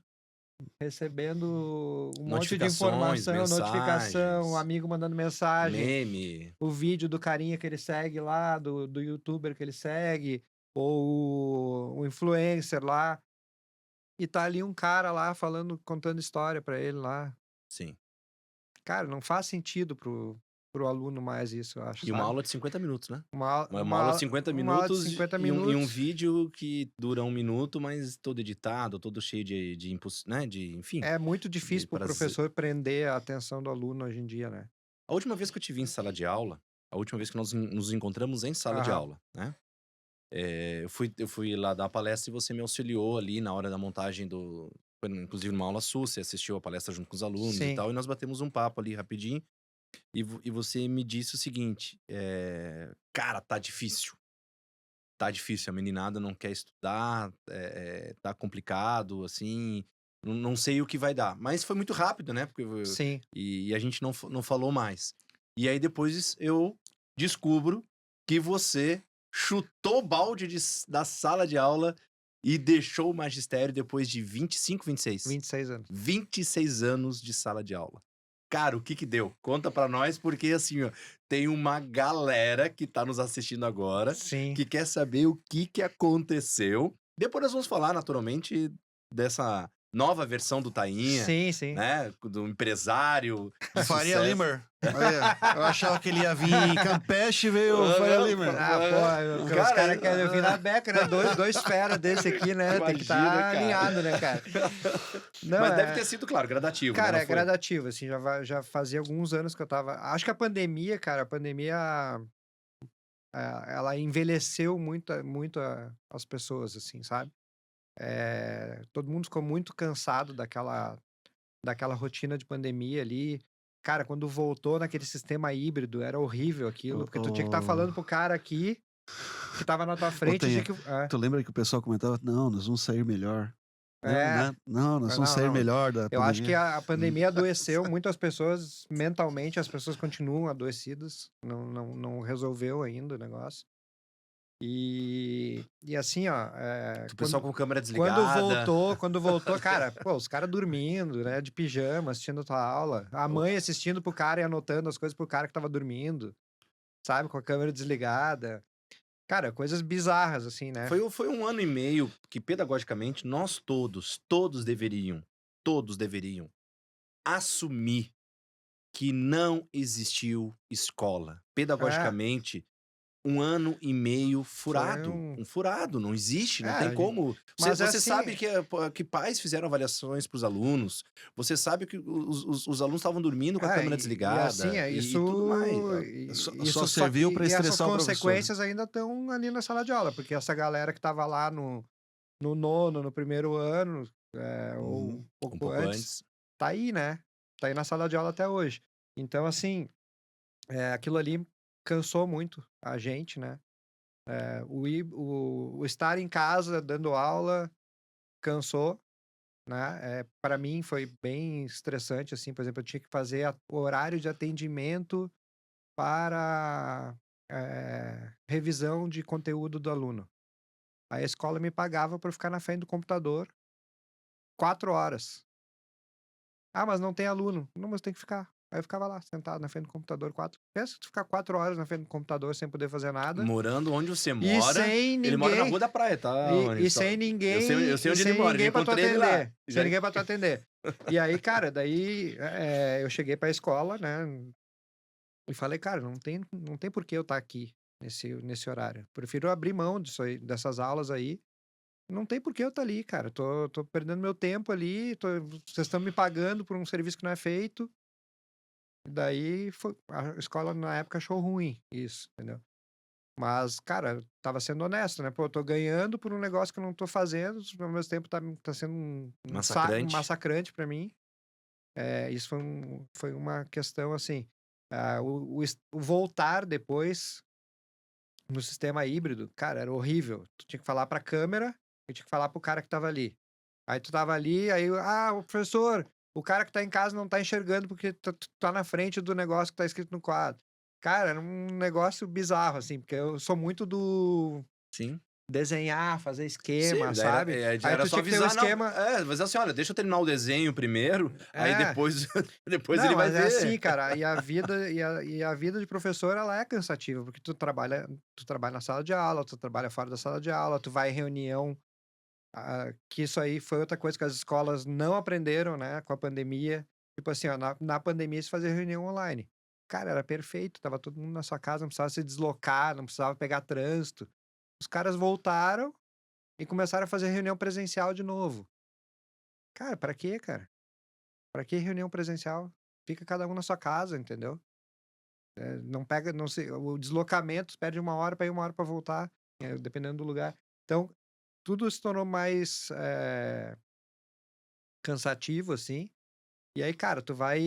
um monte de Notificações, informação, notificação, um mensagens, amigo mandando mensagem, meme. o vídeo do carinha que ele segue lá, do youtuber que ele segue, ou o influencer lá, e tá ali um cara lá falando, contando história pra ele lá. Sim. Cara, não faz sentido pro aluno mais isso, eu acho, E uma sabe? aula de 50 minutos, né? Uma, Uma aula de 50 uma aula de minutos 50 e um minutos vídeo que dura 1 minuto, mas todo editado, todo cheio de impulso, né? Enfim, é muito difícil pro prazer. professor prender a atenção do aluno hoje em dia, né? A última vez que eu te vi em sala de aula, a última vez que nós nos encontramos em sala de Aham. aula, né? Eu fui lá dar a palestra e você me auxiliou ali na hora da montagem foi inclusive numa aula sua, você assistiu a palestra junto com os alunos e Sim. tal, e nós batemos um papo ali rapidinho, e você me disse o seguinte, cara, tá difícil, a meninada não quer estudar, tá complicado, assim, não sei o que vai dar. Mas foi muito rápido, né? Sim. E a gente não falou mais. E aí depois eu descubro que você chutou o balde da sala de aula e deixou o magistério depois de 25, 26. 26 anos. 26 anos de sala de aula. Cara, o que que deu? Conta pra nós, porque assim, ó, tem uma galera que tá nos assistindo agora, Sim. que quer saber o que que aconteceu. Depois nós vamos falar, naturalmente, dessa nova versão do Tainha, Sim, sim. né? Do empresário de Faria sucesso. Limer. Olha, eu achava que ele ia vir em Campeche e veio o Faria Limer. Pô, os Cara, caras querem vir na beca, né? Dois fera desse aqui, né? Tem que Imagina, estar cara. alinhado, né, cara? Não, Mas deve ter sido, claro, gradativo, Cara, né? é Não foi? gradativo, assim, já fazia alguns anos que eu tava. Acho que a pandemia, cara, ela envelheceu muito as pessoas, assim, sabe? Todo mundo ficou muito cansado daquela rotina de pandemia ali. Cara, quando voltou naquele sistema híbrido, era horrível aquilo, porque tu tinha que estar falando pro cara aqui, que tava na tua frente, Tenha, tinha que. tu lembra que o pessoal comentava, não, nós vamos sair melhor. Não, nós vamos sair não. melhor da Eu acho que pandemia. a pandemia adoeceu muitas pessoas mentalmente, as pessoas continuam adoecidas, não resolveu ainda o negócio. E assim, ó, O pessoal com câmera quando desligada. voltou, cara, pô, os caras dormindo, né, de pijama, assistindo a tua aula, a mãe assistindo pro cara e anotando as coisas pro cara que tava dormindo, sabe, com a câmera desligada. Cara, coisas bizarras, assim, né? Foi 1 ano e meio que, pedagogicamente, nós todos deveriam assumir que não existiu escola. Pedagogicamente, 1 ano e meio furado. Um furado, não existe, não tem como. mas Você assim, sabe que pais fizeram avaliações para os alunos, você sabe que os alunos estavam dormindo com a câmera desligada. E assim, e tudo mais. Só serviu pra estressar o E essas professor. consequências ainda estão ali na sala de aula, porque essa galera que tava lá no nono, no primeiro ano, ou um pouco antes, tá aí, né? Tá aí na sala de aula até hoje. Então, assim, aquilo ali cansou muito a gente, né? O estar em casa dando aula cansou, né? Para mim foi bem estressante, assim, por exemplo, eu tinha que fazer o horário de atendimento para revisão de conteúdo do aluno. Aí a escola me pagava para ficar na frente do computador 4 horas. Ah, mas não tem aluno. Não, mas tem que ficar. Aí eu ficava lá, sentado na frente do computador. Pensa tu ficar 4 horas na frente do computador sem poder fazer nada. Morando onde você E mora. sem ninguém. Ele mora na Rua da Praia, tá? E sem ninguém. Eu sei onde ele mora. Ninguém pra tu encontrei ele lá. atender. Sem ninguém pra tu atender. E aí, cara, daí eu cheguei pra escola, né? E falei, cara, não tem por que eu estar aqui nesse horário. Prefiro abrir mão dessas aulas aí. Não tem por que eu estar ali, cara. Tô perdendo meu tempo ali. Vocês estão me pagando por um serviço que não é feito. E daí a escola na época achou ruim isso, entendeu? Mas, cara, eu tava sendo honesto, né? Pô, eu tô ganhando por um negócio que eu não tô fazendo, ao mesmo tempo tá sendo um Massacrante. massacrante pra mim. Isso foi uma questão assim. O voltar depois no sistema híbrido, cara, era horrível. Tu tinha que falar pra câmera e tinha que falar pro cara que tava ali. Aí tu tava ali, aí, o professor, o cara que tá em casa não tá enxergando porque tu tá na frente do negócio que tá escrito no quadro. Cara, era um negócio bizarro, assim, porque eu sou muito do Sim. desenhar, fazer Sim, esquema, daí era, sabe? Aí era tu só tinha que ter o avisar, não. esquema. Mas assim, olha, deixa eu terminar o desenho primeiro, aí É, depois, depois ele não, vai mas é assim, ver. cara, e a vida de professor, ela é cansativa, porque tu trabalha na sala de aula, tu trabalha fora da sala de aula, tu vai em reunião. Que isso aí foi outra coisa que as escolas não aprenderam, né, com a pandemia. Tipo assim, ó, na pandemia se fazia reunião online. Cara, era perfeito, tava todo mundo na sua casa, não precisava se deslocar, não precisava pegar trânsito. Os caras voltaram e começaram a fazer reunião presencial de novo. Cara, pra quê, cara? Pra que reunião presencial? Fica cada um na sua casa, entendeu? Não pega, não sei, o deslocamento, perde 1 hora pra ir, 1 hora pra voltar, dependendo do lugar. Então, tudo se tornou mais cansativo, assim. E aí, cara, tu vai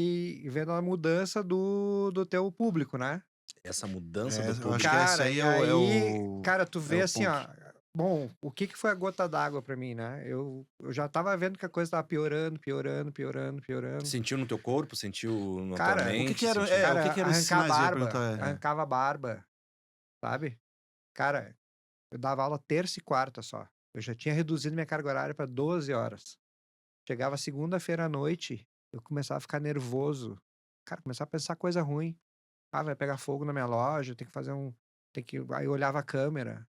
vendo a mudança do teu público, né? Essa mudança do Eu acho que público. esse Cara, aí e é o, é aí, o, cara, tu é vê o assim, ó. ponto. Bom, o que que foi a gota d'água pra mim, né? Eu já tava vendo que a coisa tava piorando, piorando, piorando, piorando. Sentiu no teu corpo, sentiu na tua Cara, O que que mente, era, sentiu. o que cara, que eram esses arrancar a sinais? Eu ia barba, perguntar. arrancava a barba, sabe? Cara, eu dava aula terça e quarta só. Eu já tinha reduzido minha carga horária pra 12 horas. Chegava segunda-feira à noite, eu começava a ficar nervoso. Cara, começava a pensar coisa ruim. Vai pegar fogo na minha loja, tem que fazer um. Tem que. Aí eu olhava a câmera,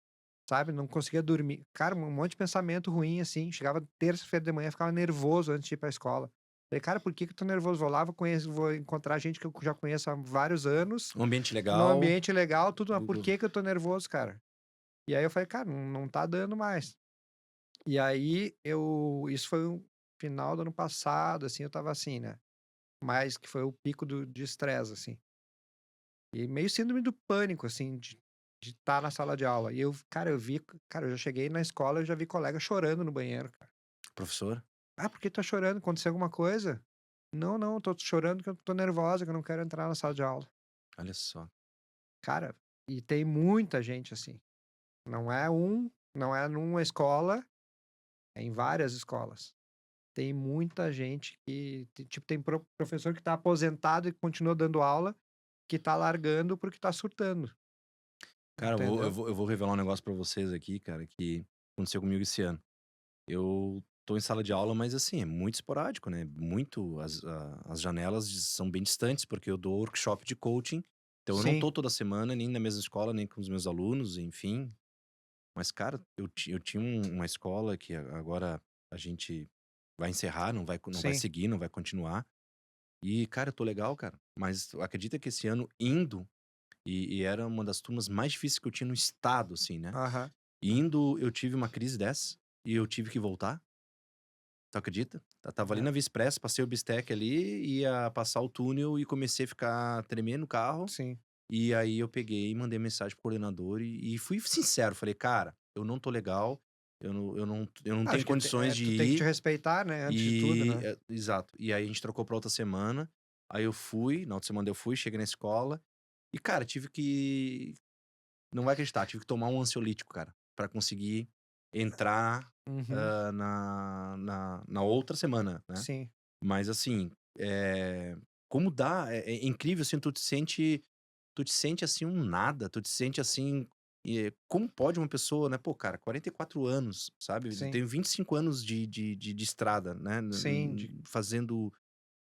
sabe? Não conseguia dormir. Cara, um monte de pensamento ruim, assim. Chegava terça-feira de manhã, ficava nervoso antes de ir pra escola. Falei, cara, por que que eu tô nervoso? Vou lá, vou encontrar gente que eu já conheço há vários anos, Um ambiente num legal. ambiente legal, tudo, mas por que que eu tô nervoso, cara? E aí eu falei, cara, não tá dando mais. E aí isso foi o final do ano passado, assim, eu tava assim, né? Mas que foi o pico de estresse, assim. E meio síndrome do pânico, assim, de estar na sala de aula. E cara, eu já cheguei na escola, eu já vi colega chorando no banheiro, cara. Professor, Por que tá chorando? Aconteceu alguma coisa? Não, não, tô chorando que eu tô nervosa, que eu não quero entrar na sala de aula. olha só. Cara, e tem muita gente assim. Não é numa escola, é em várias escolas. Tem muita gente que, tipo, tem professor que tá aposentado e continua dando aula, que tá largando porque tá surtando, Cara, entendeu? eu vou revelar um negócio pra vocês aqui, cara, que aconteceu comigo esse ano. Eu tô em sala de aula, mas assim, é muito esporádico, né? Muito. As janelas são bem distantes, porque eu dou workshop de coaching. Então eu não Sim. tô toda semana, nem na mesma escola, nem com os meus alunos, enfim. Mas, cara, eu tinha uma escola que agora a gente vai encerrar, não vai Sim. seguir, não vai continuar. E, cara, eu tô legal, cara. Mas acredita que esse ano indo, e era uma das turmas mais difíceis que eu tinha no estado, assim, né? Aham. Indo, eu tive uma crise dessa, e eu tive que voltar. Tu acredita? Tava ali É. na Via Expressa, passei o bistec ali, ia passar o túnel e comecei a ficar tremendo no carro. Sim. E aí eu peguei e mandei mensagem pro coordenador e fui sincero. Falei, cara, eu não tô legal, eu não tenho Acho que condições de tu tem que te ir. respeitar, né, antes de tudo, E, né. exato. E aí a gente trocou pra outra semana. Aí eu fui, na outra semana eu fui, cheguei na escola. E, cara, tive que. Não vai acreditar, tive que tomar um ansiolítico, cara, pra conseguir entrar Uhum. na outra semana, né? Sim. Mas assim, como dá, é incrível, assim, tu te sente assim um nada, tu te sente assim, como pode uma pessoa, né? Pô, cara, 44 anos, sabe? Eu Sim. tenho 25 anos de estrada, né? Sim, de Fazendo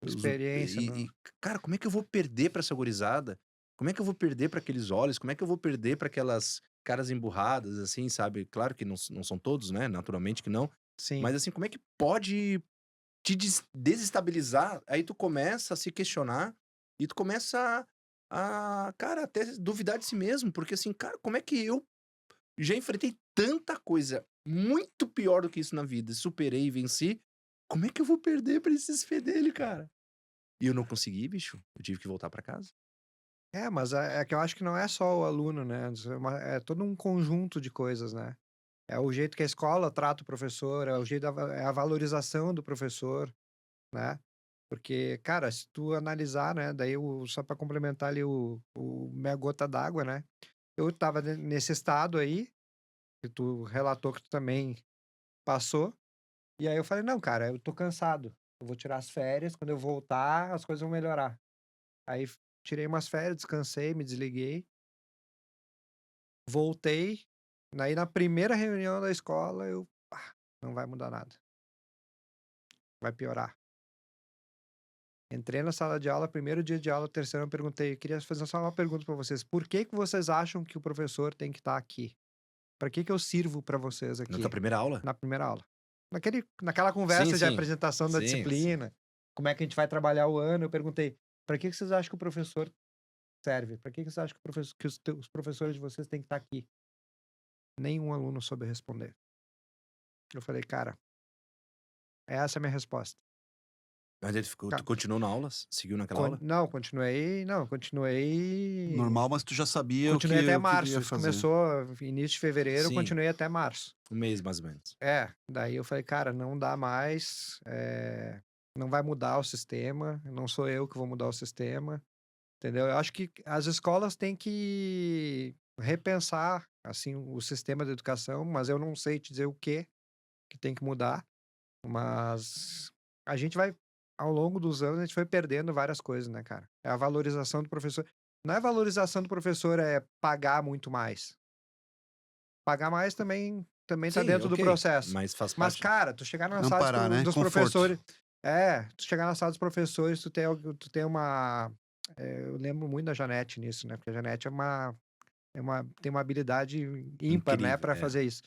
experiência e, no cara, como é que eu vou perder pra essa gurizada? Como é que eu vou perder pra aqueles olhos? Como é que eu vou perder pra aquelas caras emburradas, assim, sabe? Claro que não são todos, né? Naturalmente que não. sim. Mas assim, como é que pode te desestabilizar? Aí tu começa a se questionar e tu começa cara, até duvidar de si mesmo, porque assim, cara, como é que eu já enfrentei tanta coisa muito pior do que isso na vida, superei e venci, como é que eu vou perder pra esses fedelhos, cara? E eu não consegui, bicho, eu tive que voltar pra casa. Mas é que eu acho que não é só o aluno, né? É todo um conjunto de coisas, né? É o jeito que a escola trata o professor, é o jeito é a valorização do professor, né? Porque, cara, se tu analisar, né? Daí, só para complementar ali o minha gota d'água, né? Eu tava nesse estado aí, que tu relatou que tu também passou, e aí eu falei, não, cara, eu tô cansado. Eu vou tirar as férias, quando eu voltar, as coisas vão melhorar. Aí tirei umas férias, descansei, me desliguei, voltei. Aí na primeira reunião da escola, não vai mudar nada, vai piorar. Entrei na sala de aula, primeiro dia de aula, terceiro, eu perguntei, queria fazer só uma pergunta para vocês. Por que que vocês acham que o professor tem que estar aqui? Para que que eu sirvo para vocês Na tua aqui? primeira aula? Na primeira aula. Naquela Sim, conversa de sim. apresentação da Sim, sim. disciplina, como é que a gente vai trabalhar o ano, eu perguntei, para que que vocês acham que o professor serve? Para que que vocês acham que, os professores de vocês têm que estar aqui? Nenhum aluno soube responder. Eu falei, cara, essa é a minha resposta. Mas aí tu continuou na aula? Seguiu naquela aula? Não, continuei. Normal, mas tu já sabia Continuei até o que tu março. ia Isso fazer. começou início de fevereiro, eu Sim, continuei até março. um mês mais ou menos. Daí eu falei, cara, não dá mais, não vai mudar o sistema, não sou eu que vou mudar o sistema, entendeu? Eu acho que as escolas têm que repensar, assim, o sistema de educação, mas eu não sei te dizer o que tem que mudar, mas a gente vai, ao longo dos anos, a gente foi perdendo várias coisas, né, cara? É a valorização do professor. Não é valorização do professor, é pagar muito mais. Pagar mais também tá Sim, dentro do ok. processo. Mas faz Mas, parte. cara, tu chegar na Não sala parar, né? dos Conforto. professores. Tu chegar na sala dos professores, tu tem uma. Eu lembro muito da Janete nisso, né? Porque a Janete tem uma habilidade ímpar, né, Incrível, pra fazer isso.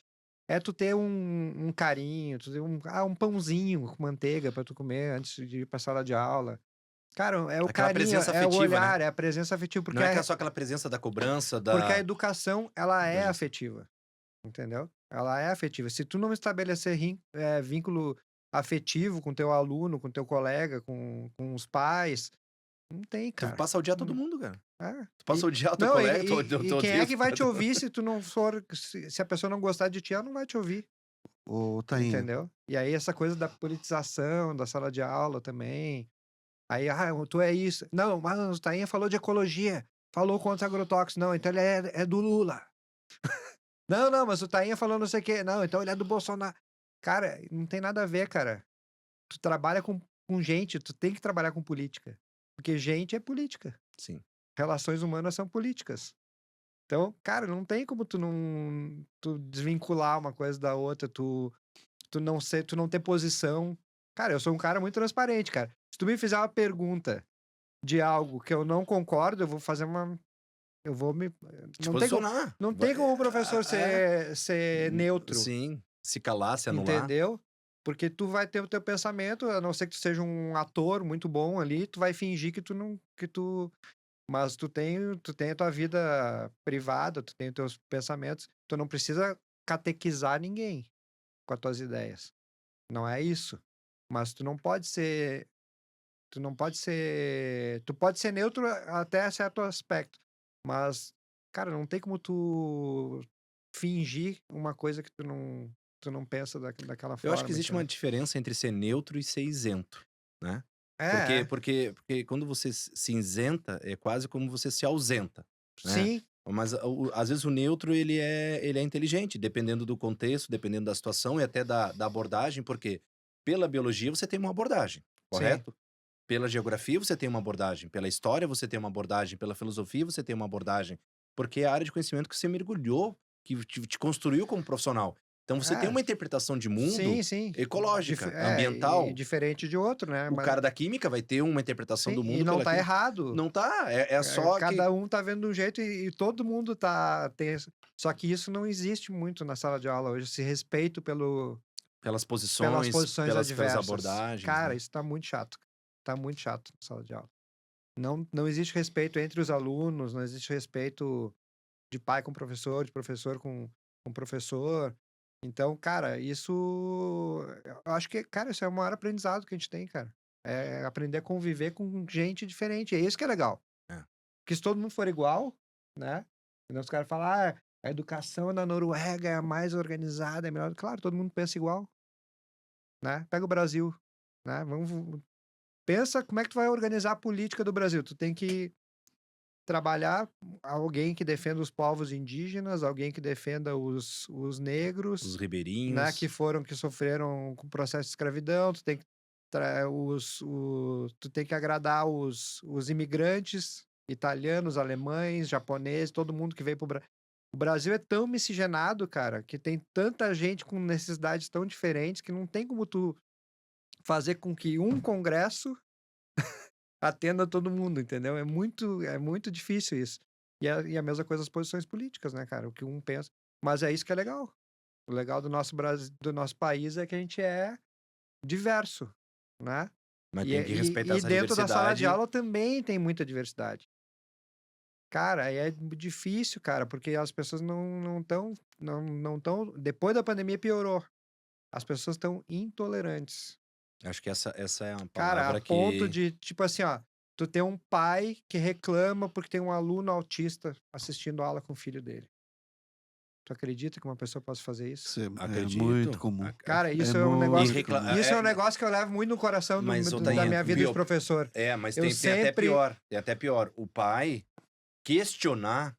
É tu ter um carinho, tu ter um pãozinho com manteiga pra tu comer antes de ir pra sala de aula. Cara, é o Aquela carinho, presença é o afetiva, né? olhar, é a presença afetiva, Não é só aquela presença da cobrança, porque a da educação, ela da é gestão. afetiva. Entendeu? Ela é afetiva. Se tu não estabelecer vínculo afetivo com teu aluno, com teu colega, com os pais, não tem, Tu cara. passa o dia a todo Hum, mundo, cara. É. Tu passa o dia ao teu Não, colega, tu quem é odeia que os vai caras. te ouvir se tu não for, se a pessoa não gostar de ti, ela não vai te ouvir, Ô, Tainha, entendeu? E aí essa coisa da politização, da sala de aula também. Aí, tu é isso. Não, mas o Tainha falou de ecologia, falou contra agrotóxicos. Não, então ele é do Lula. Não, não, mas o Tainha falou não sei o quê. Não, então ele é do Bolsonaro. Cara, não tem nada a ver, cara. Tu trabalha com gente, tu tem que trabalhar com política. Porque gente é política. Sim. Relações humanas são políticas. Então, cara, não tem como tu desvincular uma coisa da outra, tu não ter posição. Cara, eu sou um cara muito transparente, cara. Se tu me fizer uma pergunta de algo que eu não concordo, eu vou fazer uma. Eu vou me. Te Não tem como, posicionar. não tem como o professor É. ser neutro. Sim. Se calar, se anular. Entendeu? Porque tu vai ter o teu pensamento, a não ser que tu seja um ator muito bom ali, tu vai fingir que tu não, mas tu tem a tua vida privada, tu tem os teus pensamentos, tu não precisa catequizar ninguém com as tuas ideias. Não é isso. Mas tu pode ser neutro até certo aspecto, mas, cara, não tem como tu fingir uma coisa que tu não pensa daquela Eu acho que forma, existe uma entendeu? diferença entre ser neutro e ser isento, né? É, Porque, é. porque quando você se isenta, é quase como você se ausenta, né? Sim, Mas às vezes o neutro ele é inteligente, dependendo do contexto, dependendo da situação e até da abordagem, porque pela biologia você tem uma abordagem, sim. correto? Pela geografia você tem uma abordagem, pela história você tem uma abordagem, pela filosofia você tem uma abordagem, porque é a área de conhecimento que você mergulhou, que te construiu como profissional. Então você tem É, uma interpretação de sim, mundo sim. ecológica, E ambiental. diferente de outro, né? O cara da química vai ter uma interpretação Sim, do e mundo não pela tá química. errado. Não tá, é só que Cada um tá vendo de um jeito e todo mundo só que isso não existe muito na sala de aula hoje, esse respeito pelas pelas posições, posições pelas adversas. abordagens, Cara, né. isso tá muito chato. Tá muito chato na sala de aula. Não existe respeito entre os alunos, não existe respeito de pai com professor, de professor com professor. Então, cara, eu acho que, cara, isso é o maior aprendizado que a gente tem, cara. É aprender a conviver com gente diferente. É isso que é legal. É. Porque se todo mundo for igual, né? Então os caras falam, a educação na Noruega é a mais organizada, é melhor. Claro, todo mundo pensa igual, né? Pega o Brasil, né? Pensa como é que tu vai organizar a política do Brasil. Tu tem que trabalhar alguém que defenda os povos indígenas, alguém que defenda os negros, Os né? ribeirinhos. Que sofreram com o processo de escravidão. Tu tem que tu tem que agradar os imigrantes italianos, alemães, japoneses, todo mundo que veio pro Brasil. O Brasil é tão miscigenado, cara, que tem tanta gente com necessidades tão diferentes que não tem como tu fazer com que um congresso atenda todo mundo, entendeu? É muito difícil isso. E a mesma coisa as posições políticas, né, cara? O que um pensa. Mas é isso que é legal. O legal do nosso Brasil, do nosso país é que a gente é diverso, né? Mas tem que respeitar E essa dentro da sala de diversidade. aula também tem muita diversidade. Cara, é difícil, cara, porque as pessoas não estão. Não tão. Depois da pandemia piorou. As pessoas estão intolerantes. Acho que essa é uma Cara, palavra a ponto que... de, tipo assim, ó, tu tem um pai que reclama porque tem um aluno autista assistindo aula com o filho dele. Tu acredita que uma pessoa possa fazer isso? Isso é Acredito. muito comum. Cara, isso É é um negócio. muito comum. Isso é um negócio que eu levo muito no coração Mas, da Otainha, minha vida de Biel, professor. mas Eu tem até sempre- pior. Tem até pior. O pai questionar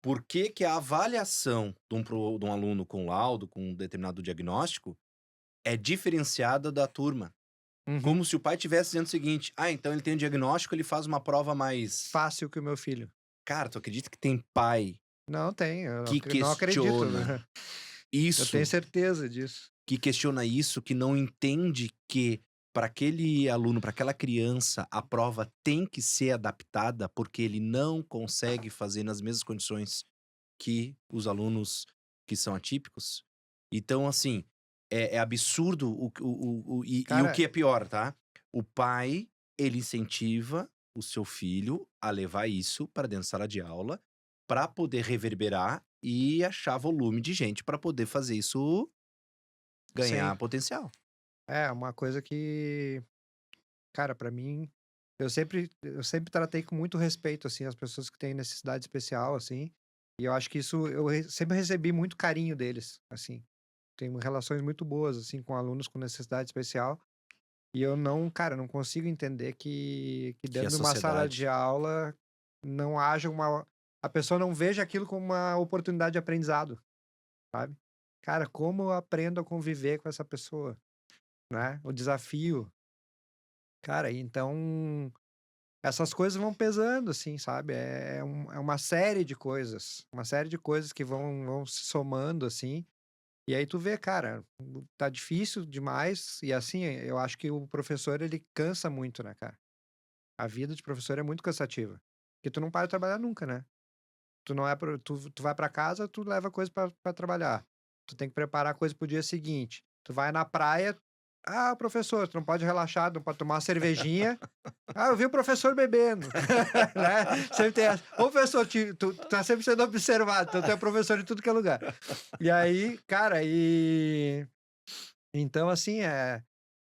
por que que a avaliação de um aluno com laudo, com um determinado diagnóstico, é diferenciada da turma. Uhum. Como se o pai estivesse dizendo o seguinte: então ele tem um diagnóstico, ele faz uma prova mais... Fácil que o meu filho. Cara, tu acredita que tem pai Não tem, eu que não acredito. questiona Né? isso? Eu tenho certeza disso. Que questiona isso, que não entende que para aquele aluno, para aquela criança, a prova tem que ser adaptada porque ele não consegue fazer nas mesmas condições que os alunos que são atípicos. Então, assim, é absurdo e o Cara- que é pior, tá? O pai, ele incentiva o seu filho a levar isso para dentro da sala de aula para poder reverberar e achar volume de gente para poder fazer isso ganhar Sim. potencial. É uma coisa que, cara, pra mim, eu sempre tratei com muito respeito, assim, as pessoas que têm necessidade especial, assim, e eu acho que isso, sempre recebi muito carinho deles, assim, tenho relações muito boas, assim, com alunos com necessidade especial, e eu não, cara, não consigo entender que Que a dentro de uma sala sociedade... de aula não haja a pessoa não veja aquilo como uma oportunidade de aprendizado, sabe? Cara, como eu aprendo a conviver com essa pessoa, né? O desafio. Cara, então essas coisas vão pesando, assim, sabe? É uma série de coisas. Uma série de coisas que vão se somando, assim. E aí tu vê, cara, tá difícil demais. E assim, eu acho que o professor, ele cansa muito, né, cara? A vida de professor é muito cansativa. Porque tu não para de trabalhar nunca, né? Tu não é tu vai pra casa, tu leva coisa pra trabalhar. Tu tem que preparar coisa pro dia seguinte. Tu vai na praia, professor, tu não pode relaxar, não pode tomar uma cervejinha. Eu vi o professor bebendo, né? Sempre tem essa. Ô, professor, tu tá sempre sendo observado, então tu é professor de tudo que é lugar. E aí, cara, então, assim,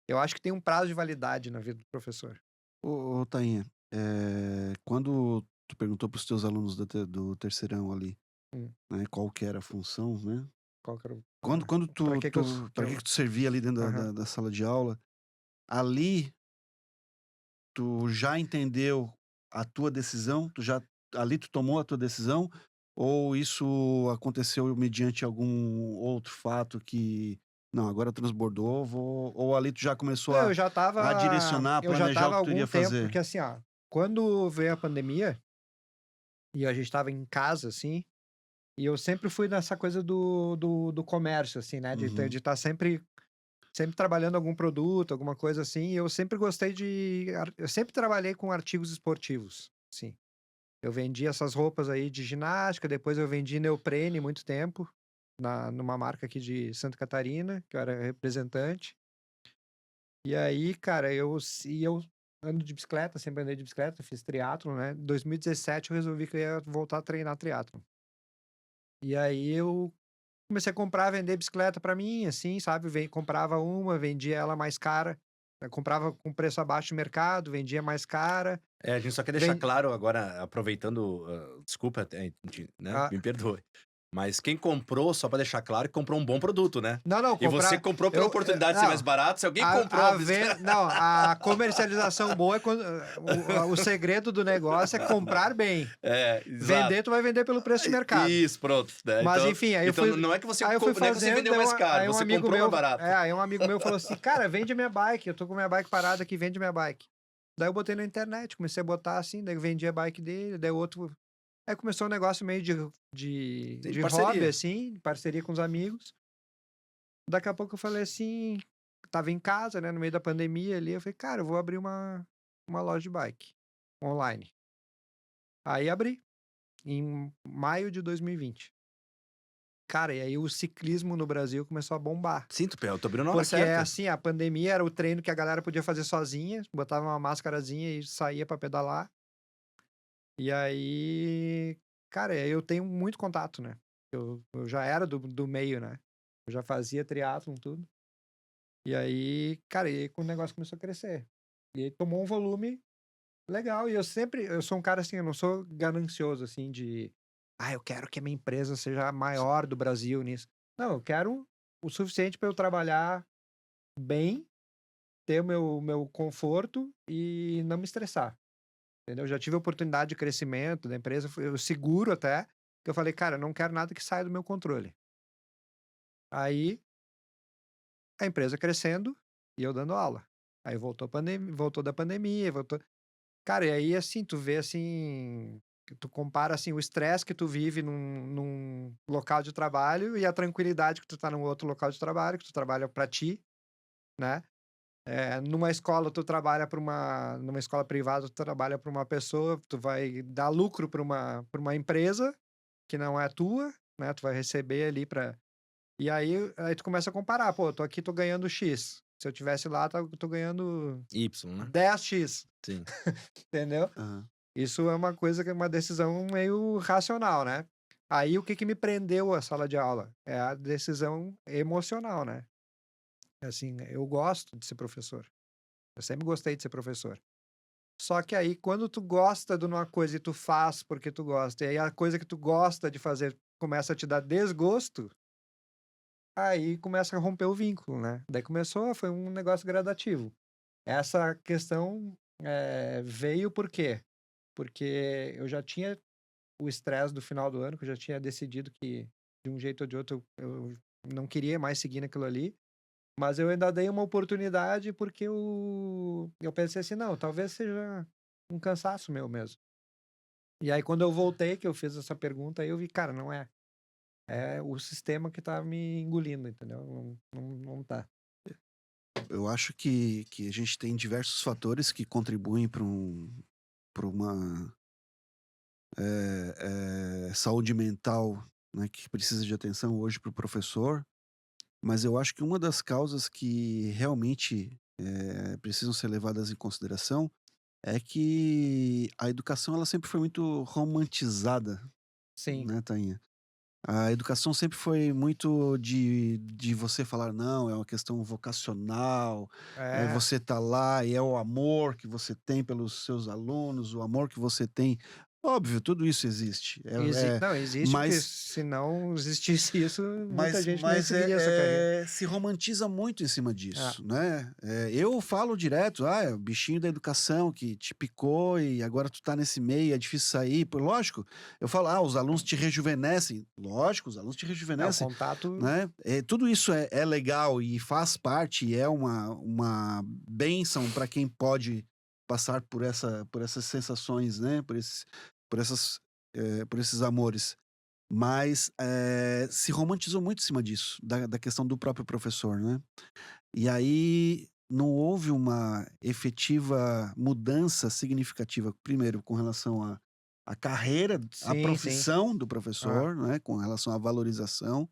eu acho que tem um prazo de validade na vida do professor. Ô, Tainha, quando tu perguntou para os teus alunos do terceirão ali, né, qual que era a função, né? Qual que era o... Quando pra que que eu- para que tu servia ali dentro Aham. da sala de aula, ali tu já entendeu a tua decisão? Ali tu tomou a tua decisão? Ou isso aconteceu mediante algum outro fato que, não, agora transbordou, ou ali tu já começou Não, a direcionar, a eu já planejar o tava há que tu iria algum tempo, fazer? porque assim, ó, quando veio a pandemia e a gente tava em casa, assim, e eu sempre fui nessa coisa do comércio, assim, né, de Uhum. estar sempre trabalhando algum produto, alguma coisa assim, e eu sempre gostei eu sempre trabalhei com artigos esportivos, assim. Eu vendi essas roupas aí de ginástica, depois eu vendi neoprene muito tempo, numa marca aqui de Santa Catarina, que eu era representante. E aí, cara, eu ando de bicicleta, sempre andei de bicicleta, fiz triatlon, né? Em 2017 eu resolvi que eu ia voltar a treinar triatlon. E aí eu comecei a comprar, vender bicicleta pra mim, assim, sabe? Comprava uma, vendia ela mais cara Eu comprava com preço abaixo do mercado, vendia mais cara. A gente só quer deixar claro agora, aproveitando, desculpa, né, Ah, me perdoe. Mas quem comprou, só pra deixar claro, que comprou um bom produto, né? não, E você comprou pela oportunidade de ser mais não, barato. Se alguém comprou, não, a comercialização boa é quando o segredo do negócio é comprar bem. exato. Vender, tu vai vender pelo preço de mercado. Isso, pronto. Né? Mas Então, enfim, aí eu então fui, não é que você aí eu fui não é que você vendeu mais caro, aí um você amigo comprou meu, mais barato. aí um amigo meu falou assim, cara, vende minha bike, eu tô com minha bike parada aqui, vende minha bike. Daí eu botei na internet, comecei a botar assim, daí eu vendi a bike dele, daí o outro... Aí começou um negócio meio de parceria. hobby, assim, parceria com os amigos. Daqui a pouco eu falei assim, tava em casa, né, no meio da pandemia ali, eu falei, cara, eu vou abrir uma loja de bike online. Aí abri, em maio de 2020. Cara, e aí o ciclismo no Brasil começou a bombar. Sim, eu tô abrindo na hora Porque é certa. assim, a pandemia era o treino que a galera podia fazer sozinha, botava uma máscarazinha e saía pra pedalar. E aí, cara, eu tenho muito contato, né? Eu já era do meio, né? Eu já fazia triatlon, tudo. E aí, cara, e aí o negócio começou a crescer. E aí tomou um volume legal. E eu sou um cara assim, eu não sou ganancioso, assim, eu quero que a minha empresa seja a maior do Brasil nisso. Não, eu quero o suficiente para eu trabalhar bem, ter o meu conforto e não me estressar. Entendeu? Eu já tive oportunidade de crescimento da empresa, eu seguro até, que eu falei, cara, eu não quero nada que saia do meu controle. Aí, a empresa crescendo e eu dando aula. Aí voltou da pandemia, voltou... Cara, e aí, assim, tu vê, assim, tu compara, assim, o estresse que tu vive num local de trabalho e a tranquilidade que tu tá num outro local de trabalho, que tu trabalha pra ti, né? Numa escola, tu trabalha numa escola privada, tu trabalha para uma pessoa, tu vai dar lucro para uma empresa que não é tua, né? Tu vai receber ali pra... E aí tu começa a comparar, pô, tô aqui, tô ganhando X. Se eu tivesse lá, tô ganhando Y, né? 10X, Sim. entendeu? Aham. Isso é uma coisa que é uma decisão meio racional, né? Aí o que me prendeu a sala de aula? É a decisão emocional, né? Assim, eu gosto de ser professor. Eu sempre gostei de ser professor. Só que aí, quando tu gosta de uma coisa e tu faz porque tu gosta, e aí a coisa que tu gosta de fazer começa a te dar desgosto, aí começa a romper o vínculo, né? Daí foi um negócio gradativo. Essa questão veio por quê? Porque eu já tinha o estresse do final do ano, que eu já tinha decidido que, de um jeito ou de outro, eu não queria mais seguir naquilo ali. Mas eu ainda dei uma oportunidade porque eu pensei assim, não, talvez seja um cansaço meu mesmo. E aí, quando eu voltei, que eu fiz essa pergunta, aí eu vi, cara, não é. É o sistema que tá me engolindo, entendeu? Não tá. Eu acho que a gente tem diversos fatores que contribuem para uma saúde mental, né, que precisa de atenção hoje para o professor, mas eu acho que uma das causas que realmente precisam ser levadas em consideração é que a educação ela sempre foi muito romantizada, Sim. né, Tainha? A educação sempre foi muito de você falar, não, é uma questão vocacional, É. você tá lá e é o amor que você tem pelos seus alunos, o amor que você tem. Óbvio, tudo isso existe. Não, existe, porque Mas se não existisse isso, muita mas gente não mas, seguiria essa carreira. se romantiza muito em cima Ah, disso, né. Eu falo direto: "Ah, é o bichinho da educação que te picou e agora tu tá nesse meio, é difícil sair", pô, lógico, eu falo: "Ah, os alunos te rejuvenescem", lógico, os alunos te o rejuvenescem, contato, né. Tudo isso é legal e faz parte e é uma bênção para quem pode passar por essas sensações, né, por essas, por esses amores. Mas, se romantizou muito em cima disso, da questão do próprio professor, né. E aí não houve uma efetiva mudança significativa, primeiro com relação à carreira, à sim, sim. profissão do Ah, professor, né, com relação à valorização.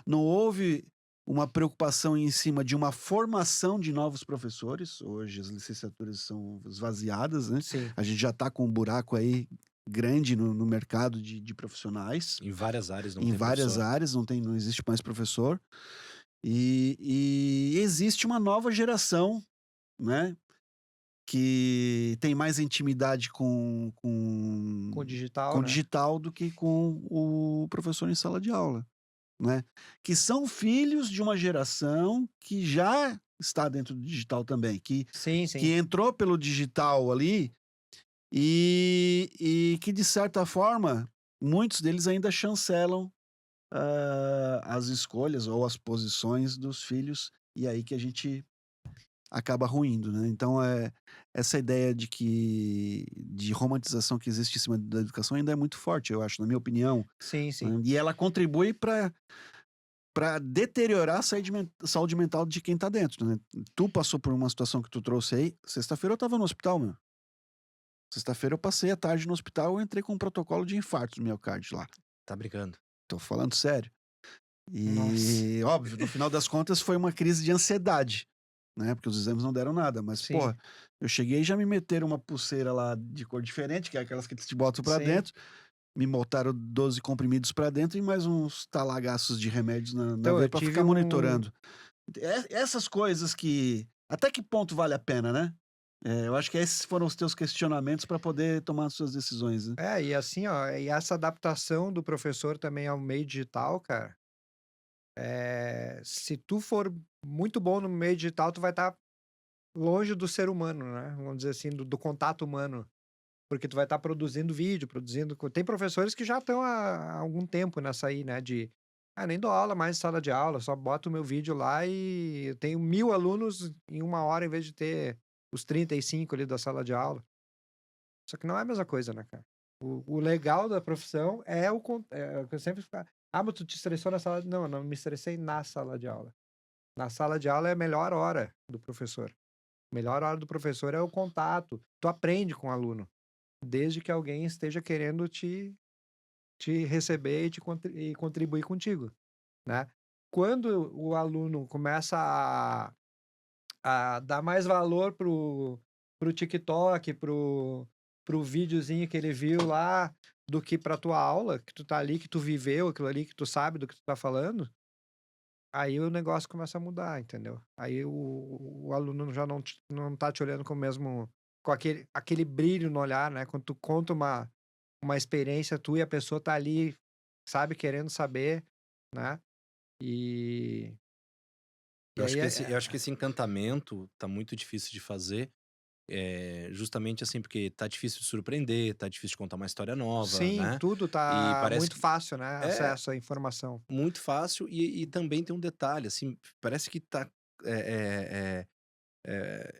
Não houve uma preocupação em cima de uma formação de novos professores, hoje as licenciaturas são esvaziadas, né, sim. a gente já está com um buraco aí grande no mercado de profissionais. Em várias áreas não Em tem várias professor. áreas, não existe mais professor. E existe uma nova geração né, que tem mais intimidade Com o com digital, o né? digital do que com o professor em sala de aula, né, que são filhos de uma geração que já está dentro do digital também, Sim, que sim. entrou pelo digital ali e que de certa forma, muitos deles ainda chancelam, as escolhas ou as posições dos filhos, e aí que a gente acaba ruindo, né. Então, essa ideia de romantização que existe em cima da educação ainda é muito forte, eu acho, na minha opinião, Sim, sim. né, e ela contribui para deteriorar a saúde mental de quem tá dentro, né. Tu passou por uma situação que tu trouxe aí, sexta-feira eu estava no hospital, meu. Sexta-feira eu passei a tarde no hospital, eu entrei com um protocolo de infarto do miocárdio lá. Tá brincando. Tô falando sério. Nossa. E, óbvio, no final das contas foi uma crise de ansiedade, né, porque os exames não deram nada, mas, Sim, porra, eu cheguei e já me meteram uma pulseira lá de cor diferente, que é aquelas que te botam pra sim. dentro, me botaram 12 comprimidos pra dentro e mais uns talagaços de remédios na Então, veia eu pra tive ficar um. monitorando. Essas coisas que até que ponto vale a pena, né? Eu acho que esses foram os teus questionamentos pra poder tomar as suas decisões, né? É, e assim, ó, e essa adaptação do professor também ao meio digital, cara, se tu for muito bom no meio digital, tu vai estar longe do ser humano, né? Vamos dizer assim, do contato humano. Porque tu vai estar produzindo vídeo, tem professores que já estão há algum tempo nessa aí, né, nem dou aula mais em sala de aula, só boto o meu vídeo lá e eu tenho 1000 alunos em 1 hora, em vez de ter os 35 ali da sala de aula. Só que não é a mesma coisa, né, cara. O legal da profissão é o que eu sempre falo: "Ah, mas tu te estressou na sala", não, eu não me estressei na sala de aula. Na sala de aula é a melhor hora do professor. A melhor hora do professor é o contato, tu aprende com o aluno. Desde que alguém esteja querendo te receber e contribuir contigo, né. Quando o aluno começa a dar mais valor pro TikTok, pro videozinho que ele viu lá, do que pra tua aula, que tu tá ali, que tu viveu aquilo ali, que tu sabe do que tu tá falando, aí o negócio começa a mudar, entendeu. Aí o aluno já não tá te olhando com o mesmo, com aquele brilho no olhar, né, quando tu conta uma experiência tua e a pessoa tá ali, sabe, querendo saber, né. E e aí Eu acho que esse encantamento tá muito difícil de fazer, justamente assim, porque tá difícil de surpreender, tá difícil de contar uma história nova, sim, né, tudo e tá parece muito que fácil, né, é acesso à informação. muito fácil e também tem um detalhe, assim, parece que tá,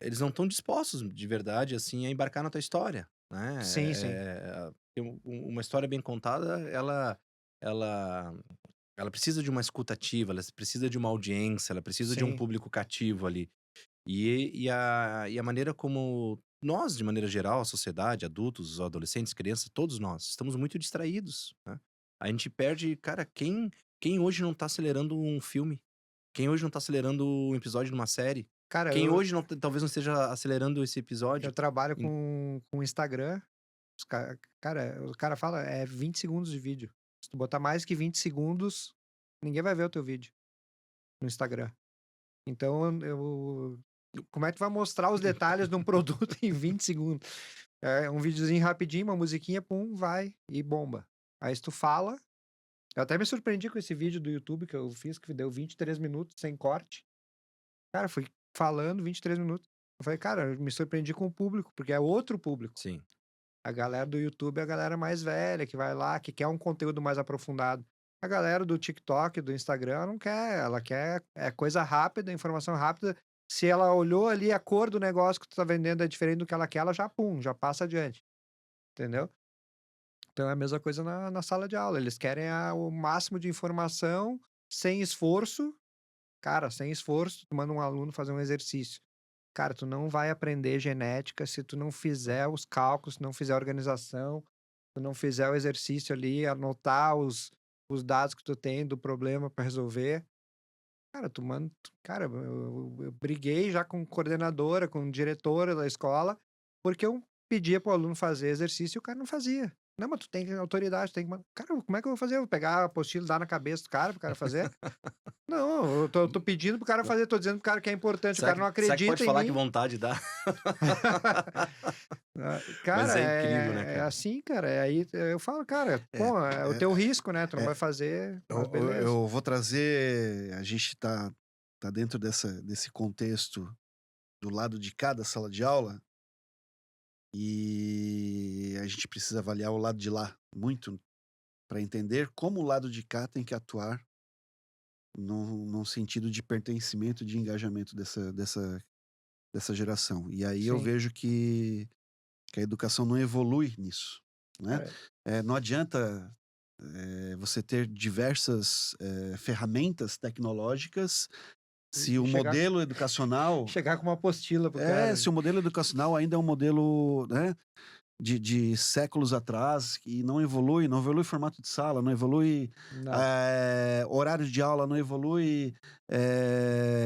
eles não estão dispostos de verdade, assim, a embarcar na tua história, né, Sim, sim, uma história bem contada, ela ela precisa de uma escuta ativa, ela precisa de uma audiência, ela precisa de um sim. público cativo ali. E a maneira como nós, de maneira geral, a sociedade, adultos, os adolescentes, crianças, todos nós, estamos muito distraídos, né. A gente perde cara, quem hoje não tá acelerando um filme? Quem hoje não tá acelerando um episódio de uma série? Cara, Quem hoje não talvez não esteja acelerando esse eu episódio? trabalho Em com Instagram, o cara fala: "É 20 segundos de vídeo". Se tu botar mais que 20 segundos, ninguém vai ver o teu vídeo no Instagram. Então como é que tu vai mostrar os detalhes de um produto em 20 segundos? É um videozinho rapidinho, uma musiquinha, pum, vai e bomba. Aí se tu fala, eu até me surpreendi com esse vídeo do YouTube que eu fiz, que deu 23 minutos sem corte. Cara, fui falando 23 minutos. Eu falei: "Cara, eu me surpreendi com o público", porque é outro público. sim, A galera do YouTube é a galera mais velha, que vai lá, que quer um conteúdo mais aprofundado. A galera do TikTok, do Instagram, não quer, ela quer coisa rápida, informação rápida. Se ela olhou ali, a cor do negócio que tu tá vendendo é diferente do que ela quer, ela já pum, já passa adiante, entendeu? Então é a mesma coisa na sala de aula, eles querem o máximo de informação, sem esforço. Cara, sem esforço, tu manda um aluno fazer um exercício. Cara, tu não vai aprender genética se tu não fizer os cálculos, se não fizer a organização, se tu não fizer o exercício ali, anotar os dados que tu tem do problema para resolver. Cara, cara, eu briguei já com coordenadora, com diretora da escola, porque eu pedia para o aluno fazer exercício e o cara não fazia. Não, mas tu tem autoridade, tem que... Cara, como é que eu vou fazer? Eu vou pegar a apostila e dar na cabeça do cara pro cara fazer? Não, eu tô pedindo pro cara fazer, tô dizendo pro cara que é importante, o cara não Será que pode acredita em falar que mim. vontade dá? Mas Cara, é incrível, né, é cara? assim, cara. Aí eu falo, cara, É, pô, é o é, teu risco, né? Tu não é, vai fazer, eu, mas eu- beleza. eu vou trazer. A gente tá dentro desse contexto do lado de cada sala de aula e a gente precisa avaliar o lado de lá muito para entender como o lado de cá tem que atuar num sentido de pertencimento, de engajamento dessa geração. E aí eu Sim, vejo que a educação não evolui nisso, né? cara. Não adianta você ter diversas ferramentas tecnológicas se E o modelo educacional chegar com uma apostila pro cara. se o modelo educacional ainda é um modelo, né, de séculos atrás e não evolui formato de sala, não evolui Nada. horário de aula, não evolui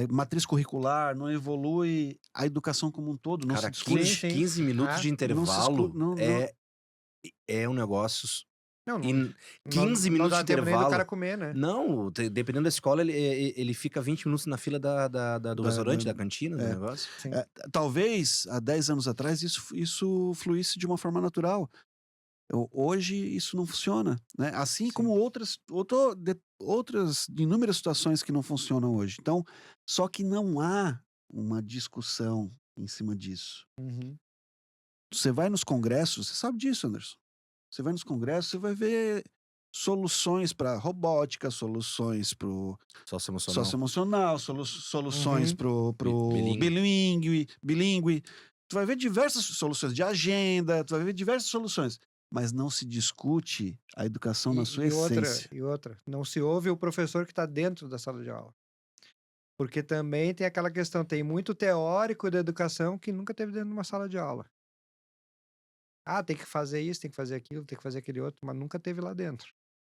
matriz curricular, não evolui a educação como um todo, não se Cara, Sim, discute, sim. 15 minutos Ah, de não se exclui, intervalo não, é um negócio. não, In... 15 não minutos de dá tempo nem do cara intervalo. comer, né? Não, dependendo da escola, ele fica 20 minutos na fila do da, restaurante, da- da cantina, do é, negócio. Sim. talvez há 10 anos atrás isso fluísse de uma forma natural. Hoje isso não funciona, né? Assim como Sim. outras inúmeras situações que não funcionam hoje. Então, só que não há uma discussão em cima disso. Uhum. Você vai nos congressos, você sabe disso, Anderson. Você vai nos congressos, você vai ver soluções para robótica, soluções para o Socioemocional. socioemocional, soluções Uhum. pro bilíngue. Tu vai ver diversas soluções de agenda, tu vai ver diversas soluções, mas não se discute a educação na sua essência. E outra, não se ouve o professor que está dentro da sala de aula. Porque também tem aquela questão, tem muito teórico da educação que nunca teve dentro de uma sala de aula. Ah, tem que fazer isso, tem que fazer aquilo, tem que fazer aquele outro, mas nunca teve lá dentro.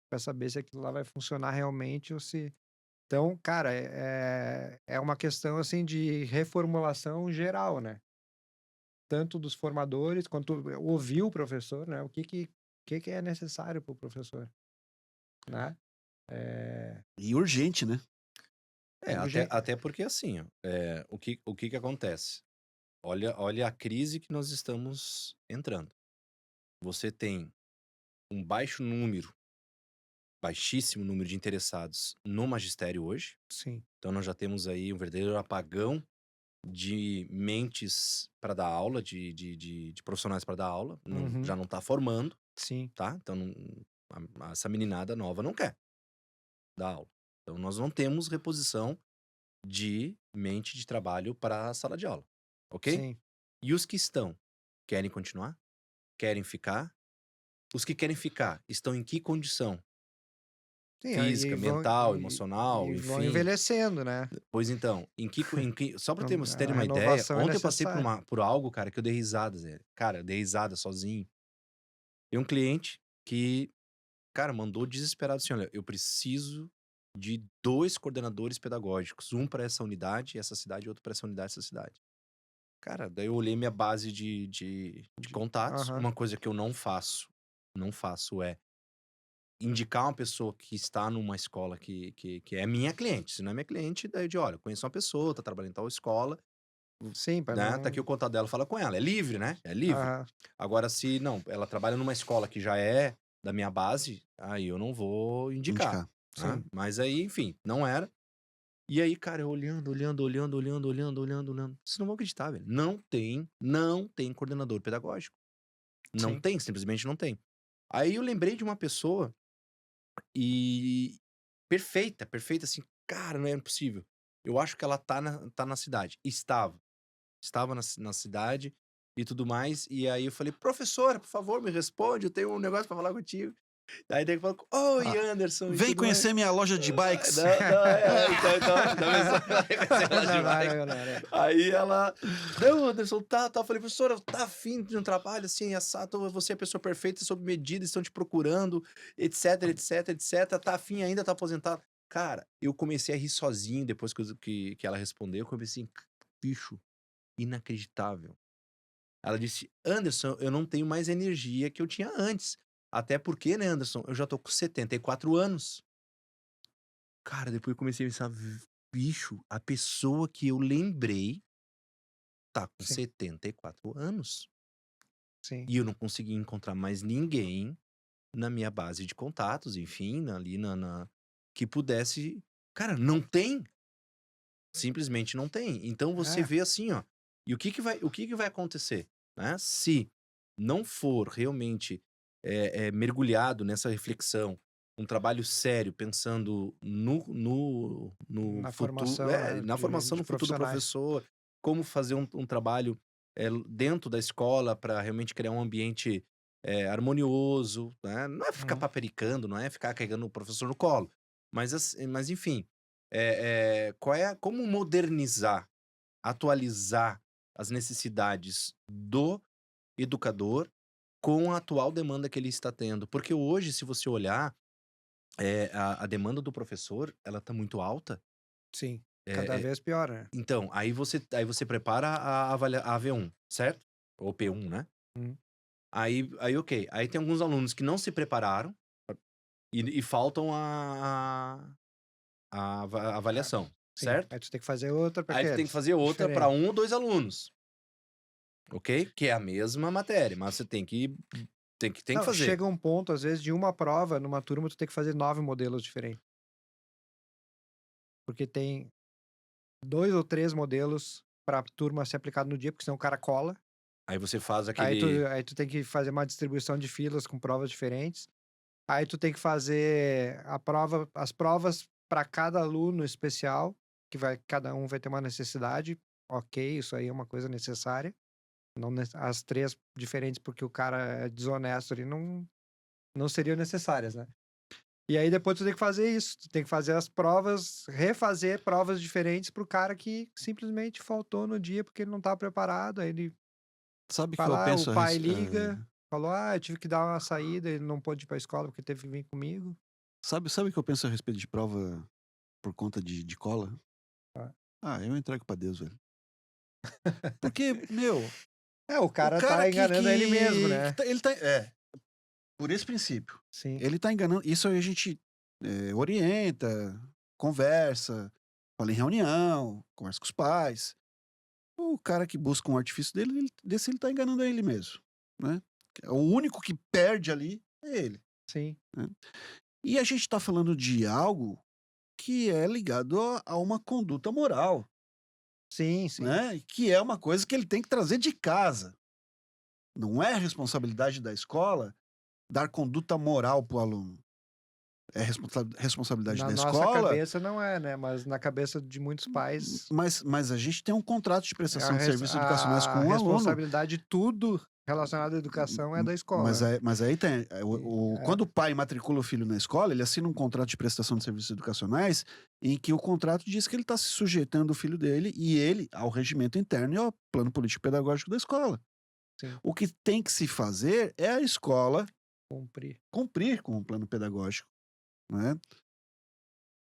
Para saber se aquilo lá vai funcionar realmente ou se. Então, cara, é uma questão assim de reformulação geral, né? Tanto dos formadores quanto ouvir o professor, né? O que é necessário para o professor, né? É, E urgente, né? Até porque assim, ó, o que acontece? Olha a crise que nós estamos entrando. Você tem um baixíssimo número de interessados no magistério hoje. sim. Então nós já temos aí um verdadeiro apagão de mentes para dar aula, de profissionais para dar aula. Uhum, Já não está formando, sim. tá? Então essa meninada nova não quer dar aula. Então nós não temos reposição de mente de trabalho para a sala de aula, ok? Sim. E os que estão, querem continuar? Querem ficar? Os que querem ficar estão em que condição? Sim, Física, mental, emocional, e vão enfim. envelhecendo, né? Pois então, só pra vocês terem A uma ideia, renovação é ontem eu passei necessária. por algo, cara, que eu dei risada, Zé. Cara, eu dei risada sozinho. Tem um cliente que, cara, mandou desesperado assim: olha, eu preciso de 2 coordenadores pedagógicos, um para essa unidade, essa cidade, e outro para essa unidade, essa cidade. Cara, daí eu olhei minha base de contatos. Aham. Uma coisa que eu não faço é indicar uma pessoa que está numa escola que é minha cliente. Se não é minha cliente, daí olha, eu conheço uma pessoa, tá trabalhando em tal escola, Sim, para né? Tá aqui o não. contato dela, fala com ela. É livre, né? É livre. Aham. Agora, se não, ela trabalha numa escola que já é da minha base, aí eu não vou indicar, Indicar. né? Sim. Mas aí, enfim, não era. E aí, cara, eu olhando. Vocês não vão acreditar, velho. Não tem coordenador pedagógico. Não Sim. tem, simplesmente não tem. Aí eu lembrei de uma pessoa e perfeita, assim, cara, não é possível. Eu acho que ela tá na cidade. Estava na cidade e tudo mais. E aí eu falei, professora, por favor, me responde, eu tenho um negócio pra falar contigo. Aí daí falou, oi, Ah, Anderson, e vem tudo mais. conhecer minha loja de bikes. Então, Aí ela, não, Anderson, tá. Eu falei, professora, tá afim de um trabalho assim, assado, você é a pessoa perfeita, sob medida, estão te procurando, etc. Tá afim ainda, tá aposentado. Cara, eu comecei a rir sozinho depois que ela respondeu. Eu comecei assim, bicho, inacreditável. Ela disse, Anderson, eu não tenho mais energia que eu tinha antes. Até porque, né, Anderson, eu já tô com 74 anos. Cara, depois eu comecei a pensar, bicho, a pessoa que eu lembrei tá com Sim, 74 anos. sim. E eu não consegui encontrar mais ninguém na minha base de contatos, enfim, ali que pudesse. Cara, não tem. Simplesmente não tem. Então você É, vê assim, ó. E o que que vai acontecer, né? Se não for realmente mergulhado nessa reflexão, um trabalho sério, pensando no na futuro, formação, né, na formação de no futuro do profissionais. professor, como fazer um trabalho dentro da escola para realmente criar um ambiente harmonioso, né? Não é ficar Uhum. papericando, não é ficar carregando o professor no colo, mas enfim, como modernizar, atualizar as necessidades do educador com a atual demanda que ele está tendo. Porque hoje, se você olhar, a demanda do professor, ela tá muito alta. Sim, cada Eh eh, vez pior, né? então, aí você prepara a V1, certo? Ou P1, né. Uhum. Aí ok, aí tem alguns alunos que não se prepararam e faltam a Ah, avaliação, sim, certo? aí tu tem que fazer outra para Aí tu tem que aqueles, fazer outra para diferente. 1 ou 2 alunos, ok? Que é a mesma matéria, mas você tem que Não, fazer. chega um ponto, às vezes, de uma prova, numa turma, tu tem que fazer 9 modelos diferentes, porque tem 2 ou 3 modelos pra turma ser aplicado no dia, porque senão o cara cola. Aí você faz Aí tu aquele aí tu tem que fazer uma distribuição de filas com provas diferentes. Aí tu tem que fazer as provas para cada aluno especial, cada um vai ter uma necessidade. Ok, isso aí é uma coisa necessária. Não as 3 diferentes porque o cara é desonesto ali não seriam necessárias, né. E aí depois tu tem que fazer isso, tu tem que fazer as provas, refazer provas diferentes para o cara que simplesmente faltou no dia porque ele não estava preparado, aí ele Sabe que vai eu lá, o penso pai liga, falou: "Ah, eu tive que dar uma saída, ele não pôde ir pra escola porque teve que vir comigo". sabe o que eu penso a respeito de prova por conta de cola? Ah. Eu entrego pra Deus, velho. Porque, meu, É, o o cara cara tá enganando a ele mesmo, que né. tá por esse princípio. Sim, Ele tá enganando, isso aí a gente, orienta, conversa, fala em reunião, conversa com os pais. O cara que busca um artifício ele tá enganando a ele mesmo, né. O único que perde ali é ele, sim, né. E a gente tá falando de algo que é ligado a uma conduta moral, sim, sim. né, que é uma coisa que ele tem que trazer de casa. Não é responsabilidade da escola dar conduta moral para o aluno. É responsabilidade Na da nossa escola, cabeça não é, né, mas na cabeça de muitos pais mas a gente tem um contrato de é prestação de serviços educacionais com a o aluno. responsabilidade de tudo relacionado à educação é da Mas escola, né. aí tem, É, quando o pai matricula o filho na escola, ele assina um contrato de prestação de serviços educacionais, em que o contrato diz que ele está se sujeitando o filho dele e ele ao regimento interno e ao plano político pedagógico da escola. sim, O que tem que se fazer é a escola cumprir. cumprir com o plano pedagógico, né?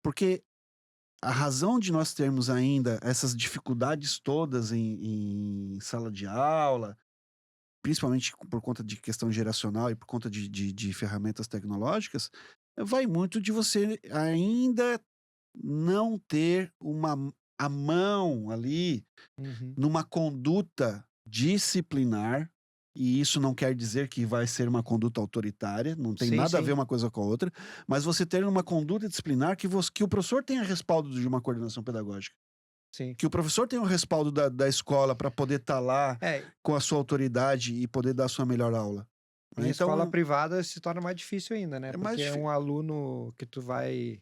Porque a razão de nós termos ainda essas dificuldades todas em sala de aula, principalmente por conta de questão geracional e por conta de ferramentas tecnológicas, vai muito de você ainda não ter a mão ali Uhum. numa conduta disciplinar, e isso não quer dizer que vai ser uma conduta autoritária, não tem Sim, nada a ver sim, uma coisa com a outra, mas você ter uma conduta disciplinar que o professor tenha respaldo de uma coordenação pedagógica, sim. que o professor tenha o respaldo da escola para poder estar lá É, com a sua autoridade e poder dar a sua melhor aula, em né. escola Então, privada se torna mais difícil ainda, né, é mais porque é difí um aluno que tu vai,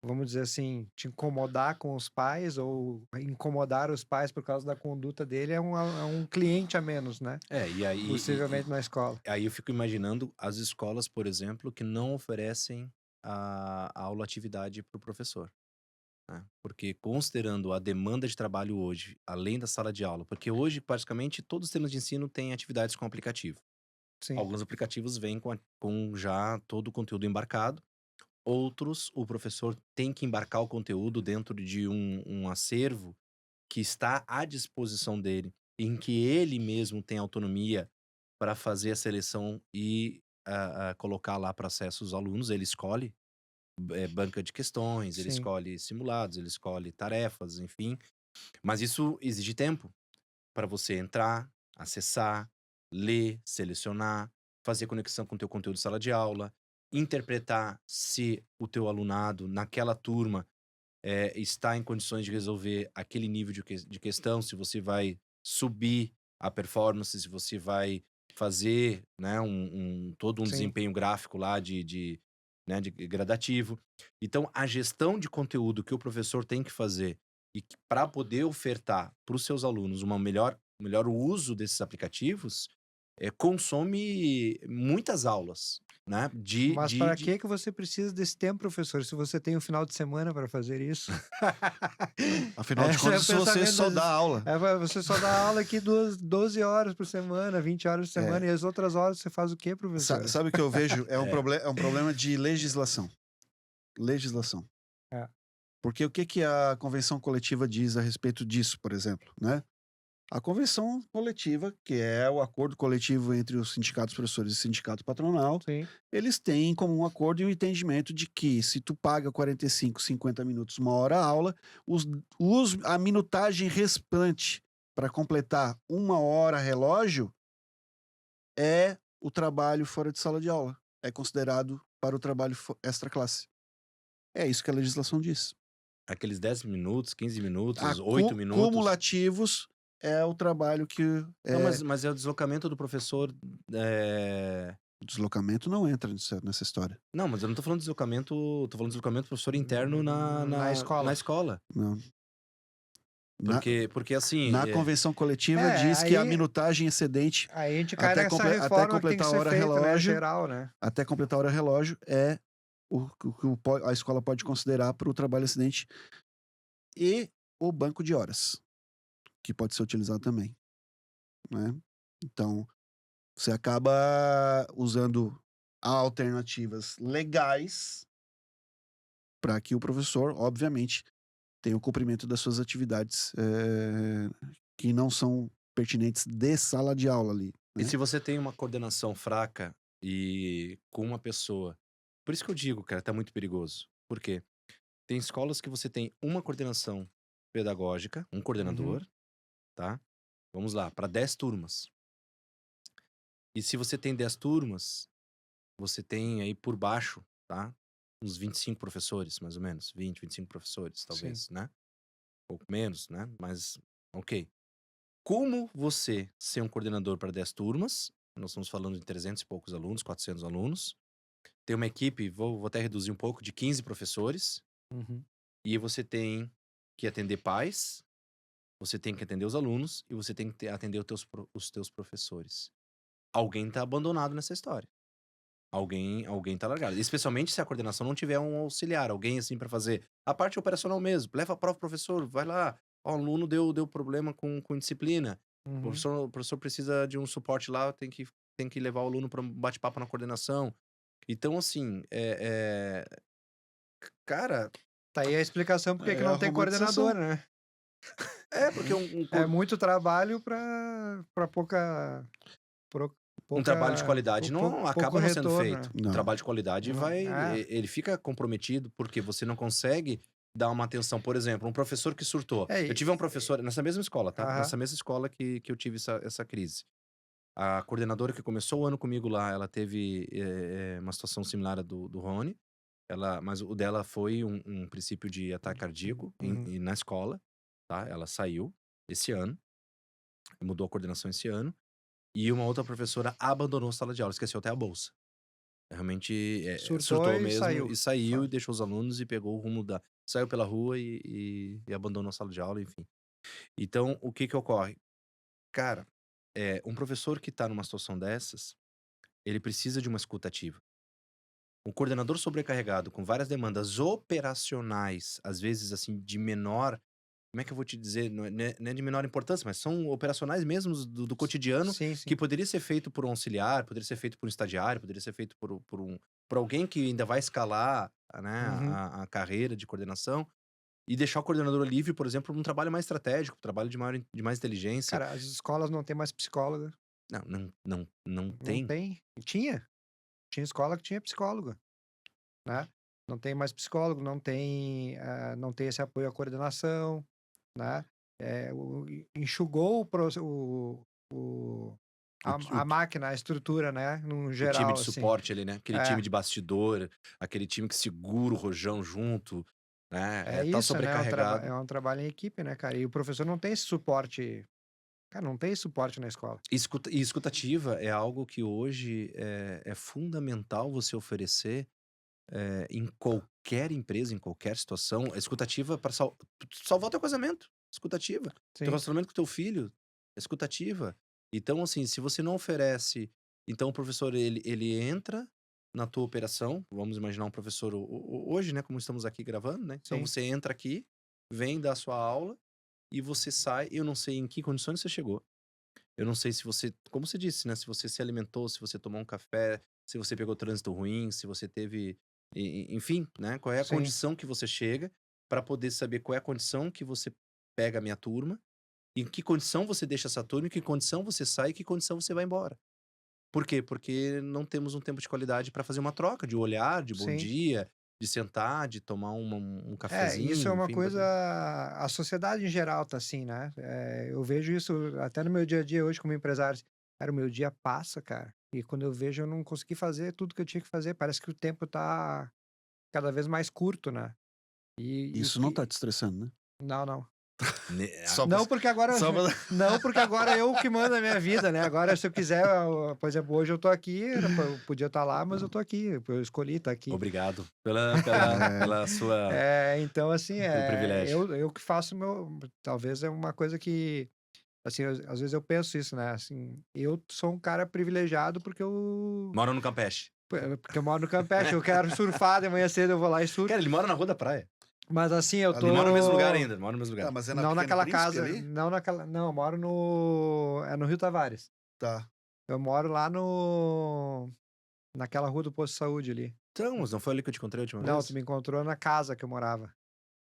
vamos dizer assim, te incomodar com os pais ou incomodar os pais por causa da conduta dele, é um cliente a menos, né, E aí possivelmente na escola. aí eu fico imaginando as escolas, por exemplo, que não oferecem a aula atividade para o professor, né. Porque considerando a demanda de trabalho hoje, além da sala de aula, porque hoje praticamente todos os sistemas de ensino têm atividades com aplicativo. Sim, Alguns aplicativos vêm com já todo o conteúdo embarcado, outros o professor tem que embarcar o conteúdo dentro de um acervo que está à disposição dele, em que ele mesmo tem autonomia para fazer a seleção e colocar lá para acesso os alunos, ele escolhe banca de questões, ele Sim. escolhe simulados, ele escolhe tarefas, enfim. Mas isso exige tempo para você entrar, acessar, ler, selecionar, fazer conexão com o teu conteúdo de sala de aula, interpretar se o teu alunado naquela turma está em condições de resolver aquele nível de questão, se você vai subir a performance, se você vai fazer, né, todo um Sim. desempenho gráfico lá né, de gradativo. Então, a gestão de conteúdo que o professor tem que fazer e para poder ofertar para os seus alunos uma melhor uso desses aplicativos, consome muitas aulas, né? Mas para que você precisa desse tempo, professor, se você tem um final de semana para fazer isso? Afinal de Esse é contas, o se você pensamento só das dá aula. Você só dá aula aqui 12 horas por semana, 20 horas por É. semana, e as outras horas você faz o quê, professor? Sabe o que eu vejo? É um É. problema de legislação. Legislação. É. Porque o que a convenção coletiva diz a respeito disso, por exemplo, né? A convenção coletiva, que é o acordo coletivo entre os sindicatos professores e o sindicato patronal, Sim. eles têm em comum acordo e o entendimento de que se tu paga 45, 50 minutos, 1 hora a aula, a minutagem restante para completar 1 hora relógio é o trabalho fora de sala de aula. É considerado para o trabalho extra classe. É isso que a legislação diz. Aqueles 10 minutos, 15 minutos, A 8 minutos. cumulativos é o trabalho que Não, mas é o deslocamento do professor. o deslocamento não entra nessa história. Não, mas eu não tô falando de deslocamento, tô falando de deslocamento do professor interno Na escola. na escola. Não. Porque assim. Na convenção coletiva É, diz que a aí- minutagem excedente Aí a gente cai até nessa até reforma que tem que completar a ser hora feita, né, relógio. geral, né? até completar a hora relógio é o que a escola pode considerar para o trabalho excedente e o banco de horas, que pode ser utilizado também, né? Então, você acaba usando alternativas legais para que o professor, obviamente, tenha o cumprimento das suas atividades que não são pertinentes de sala de aula ali, E né? se você tem uma coordenação fraca e com uma pessoa. Por isso que eu digo, cara, tá muito perigoso. Por quê? Tem escolas que você tem uma coordenação pedagógica, um coordenador, tá? Vamos lá, para 10 turmas. E se você tem 10 turmas, você tem aí por baixo, tá? Uns 25 professores, mais ou menos. 20, 25 professores, talvez, né? Pouco menos, né? Mas, ok. Como você ser um coordenador para 10 turmas, nós estamos falando de 300 e poucos alunos, 400 alunos, tem uma equipe, vou até reduzir um pouco, de 15 professores, Uhum. e você tem que atender pais, você tem que atender os alunos, e você tem que atender os teus professores. Alguém tá abandonado nessa história. Alguém tá largado. Especialmente se a coordenação não tiver um auxiliar, alguém assim para fazer a parte operacional mesmo. Leva a prova, professor, vai lá. Ó, o aluno deu problema com disciplina. Uhum. O professor precisa de um suporte lá, tem que levar o aluno para um bate-papo na coordenação. Então, assim, cara, Tá aí a explicação por que É não a tem romantização. coordenador, né? porque É muito trabalho para pouca, um trabalho de qualidade não acaba não sendo retorno, feito. né? Não. O trabalho de qualidade Não, vai. é. Ele fica comprometido porque você não consegue dar uma atenção. Por exemplo, um professor que surtou. É, Eu tive um professor nessa mesma escola, tá? Aham. Nessa mesma escola que eu tive essa crise. A coordenadora que começou o ano comigo lá, ela teve uma situação similar à do Rony. Mas o dela foi um princípio de ataque cardíaco Uhum. na escola, tá? Ela saiu esse ano, mudou a coordenação esse ano. E uma outra professora abandonou a sala de aula, esqueceu até a bolsa. Realmente Surtou surtou e mesmo, saiu. e saiu e deixou os alunos e pegou o rumo saiu pela rua e abandonou a sala de aula, enfim. Então, o que ocorre? Cara, um professor que tá numa situação dessas, ele precisa de uma escuta ativa. Um coordenador sobrecarregado com várias demandas operacionais, às vezes, assim, de menor. Como é que eu vou te dizer? Não é de menor importância, mas são operacionais mesmo do cotidiano, Sim, sim. que poderia ser feito por um auxiliar, poderia ser feito por um estagiário, poderia ser feito por alguém que ainda vai escalar, né, Uhum. a carreira de coordenação, e deixar o coordenador livre, por exemplo, para um trabalho mais estratégico, trabalho de mais inteligência. Cara, as escolas não tem mais psicóloga. Não Não tem. tem? Tinha? Tinha escola que tinha psicólogo, né? Não tem mais psicólogo, não tem esse apoio à coordenação, né? Enxugou o- a máquina, a estrutura, né? Num O time geral, de assim. suporte ali, né? Aquele time É, de bastidor, aquele time que segura o rojão junto, né? é Tá isso, né? sobrecarregado. É um trabalho em equipe, né, cara? E o professor não tem esse suporte. Cara, não tem esse suporte na escola. E escutativa é algo que hoje é fundamental você oferecer em qualquer empresa, em qualquer situação. A escutativa para salvar o teu casamento. Escutativa. Teu Sim, relacionamento com teu filho. Escutativa. Então, assim, se você não oferece. Então, o professor, ele entra na tua operação. Vamos imaginar um professor hoje, né? Como estamos aqui gravando, né? Então, sim, você entra aqui, vem dar a sua aula e você sai. Eu não sei em que condições você chegou. Eu não sei se você, como você disse, né? Se você se alimentou, se você tomou um café, se você pegou trânsito ruim, se você teve, enfim, né? Qual é a sim. condição que você chega para poder saber qual é a condição que você pega a minha turma, em que condição você deixa essa turma, em que condição você sai, e que condição você vai embora. Por quê? Porque não temos um tempo de qualidade para fazer uma troca de olhar, de bom Sim. dia, de sentar, de tomar um Isso é cafezinho, uma enfim, coisa. bater. A sociedade em geral tá assim, né? Eu vejo isso até no meu dia a dia hoje como empresário. Cara, o meu dia passa, cara. E quando eu vejo, eu não consegui fazer tudo que eu tinha que fazer. Parece que o tempo tá cada vez mais curto, né? E Isso não tá te estressando, né? Não, não. Só pra... Não, porque agora. Só pra... Não, porque agora eu que mando a minha vida, né? Agora, se eu quiser, por exemplo, hoje eu tô aqui, eu podia estar lá, mas eu tô aqui. Eu escolhi estar aqui. Obrigado pela sua, Então, assim, pelo privilégio. eu que faço meu. Talvez é uma coisa que. Assim, às vezes eu penso isso, né? Assim, eu sou um cara privilegiado Mora no Campeche. porque eu moro no Campeche. Eu quero surfar, de manhã cedo eu vou lá e surfo. Cara, ele mora na Rua da Praia. Mas assim, eu Ali Ele mora no mesmo lugar tô. ainda, mora no mesmo Tá, lugar. mas é na Não Pequeno naquela Príncipe casa. ali? Não naquela. Não, eu moro no. É no Rio Tavares. Tá. Eu moro lá no. Naquela rua do Posto de Saúde ali. Então, mas não foi ali que eu te encontrei a última Não, tu vez? me encontrou na casa que eu morava.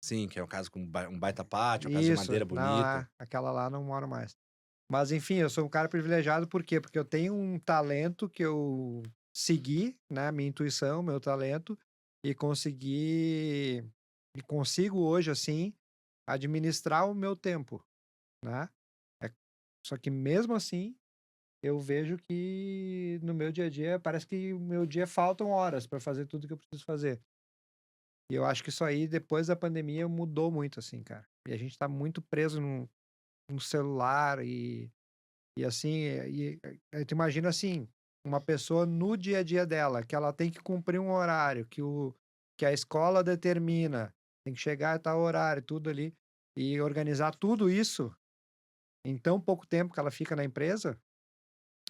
Sim, que é uma casa com um baita pátio, uma casa de Isso, madeira não, bonita. aquela lá não moro mais. Mas enfim, eu sou um cara privilegiado, por quê? Porque eu tenho um talento que eu segui, né? Minha intuição, meu talento, e consegui. E consigo hoje, assim, administrar o meu tempo, né? É- Só que mesmo assim, eu vejo que no meu dia a dia, parece que o meu dia faltam horas para fazer tudo que eu preciso fazer. E eu acho que isso aí, depois da pandemia, mudou muito, assim, cara. E a gente tá muito preso no celular e assim, tu imagina assim, uma pessoa no dia a dia dela, que ela tem que cumprir um horário, que a escola determina, tem que chegar a tal horário, tudo ali, e organizar tudo isso em tão pouco tempo que ela fica na empresa,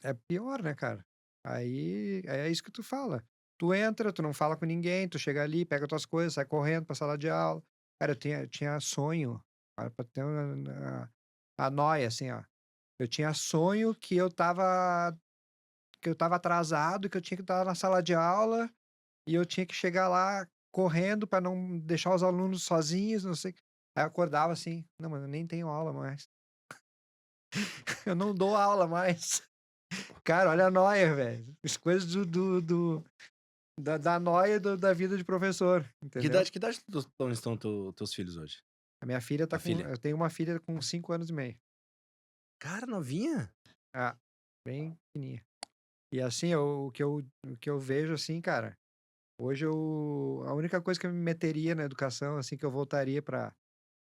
é pior, né, cara? Aí é isso que tu fala. Tu entra, tu não fala com ninguém, tu chega ali, pega tuas coisas, sai correndo pra sala de aula. Cara, eu tinha sonho, pra ter a nóia, assim, ó. Eu tinha sonho que eu tava atrasado, que eu tinha que estar na sala de aula e eu tinha que chegar lá correndo para não deixar os alunos sozinhos, não sei. Aí eu acordava assim, não, mas eu nem tenho aula mais. Eu não dou aula mais. Cara, olha a nóia, velho. As coisas da nóia da vida de professor, entendeu? Que idade estão teus filhos hoje? A minha filha tá A com. filha? Eu tenho uma filha com 5 anos e meio. Cara, novinha? Ah, bem pequenininha. E assim, o que eu vejo assim, cara. Hoje a única coisa que eu me meteria na educação, assim, que eu voltaria para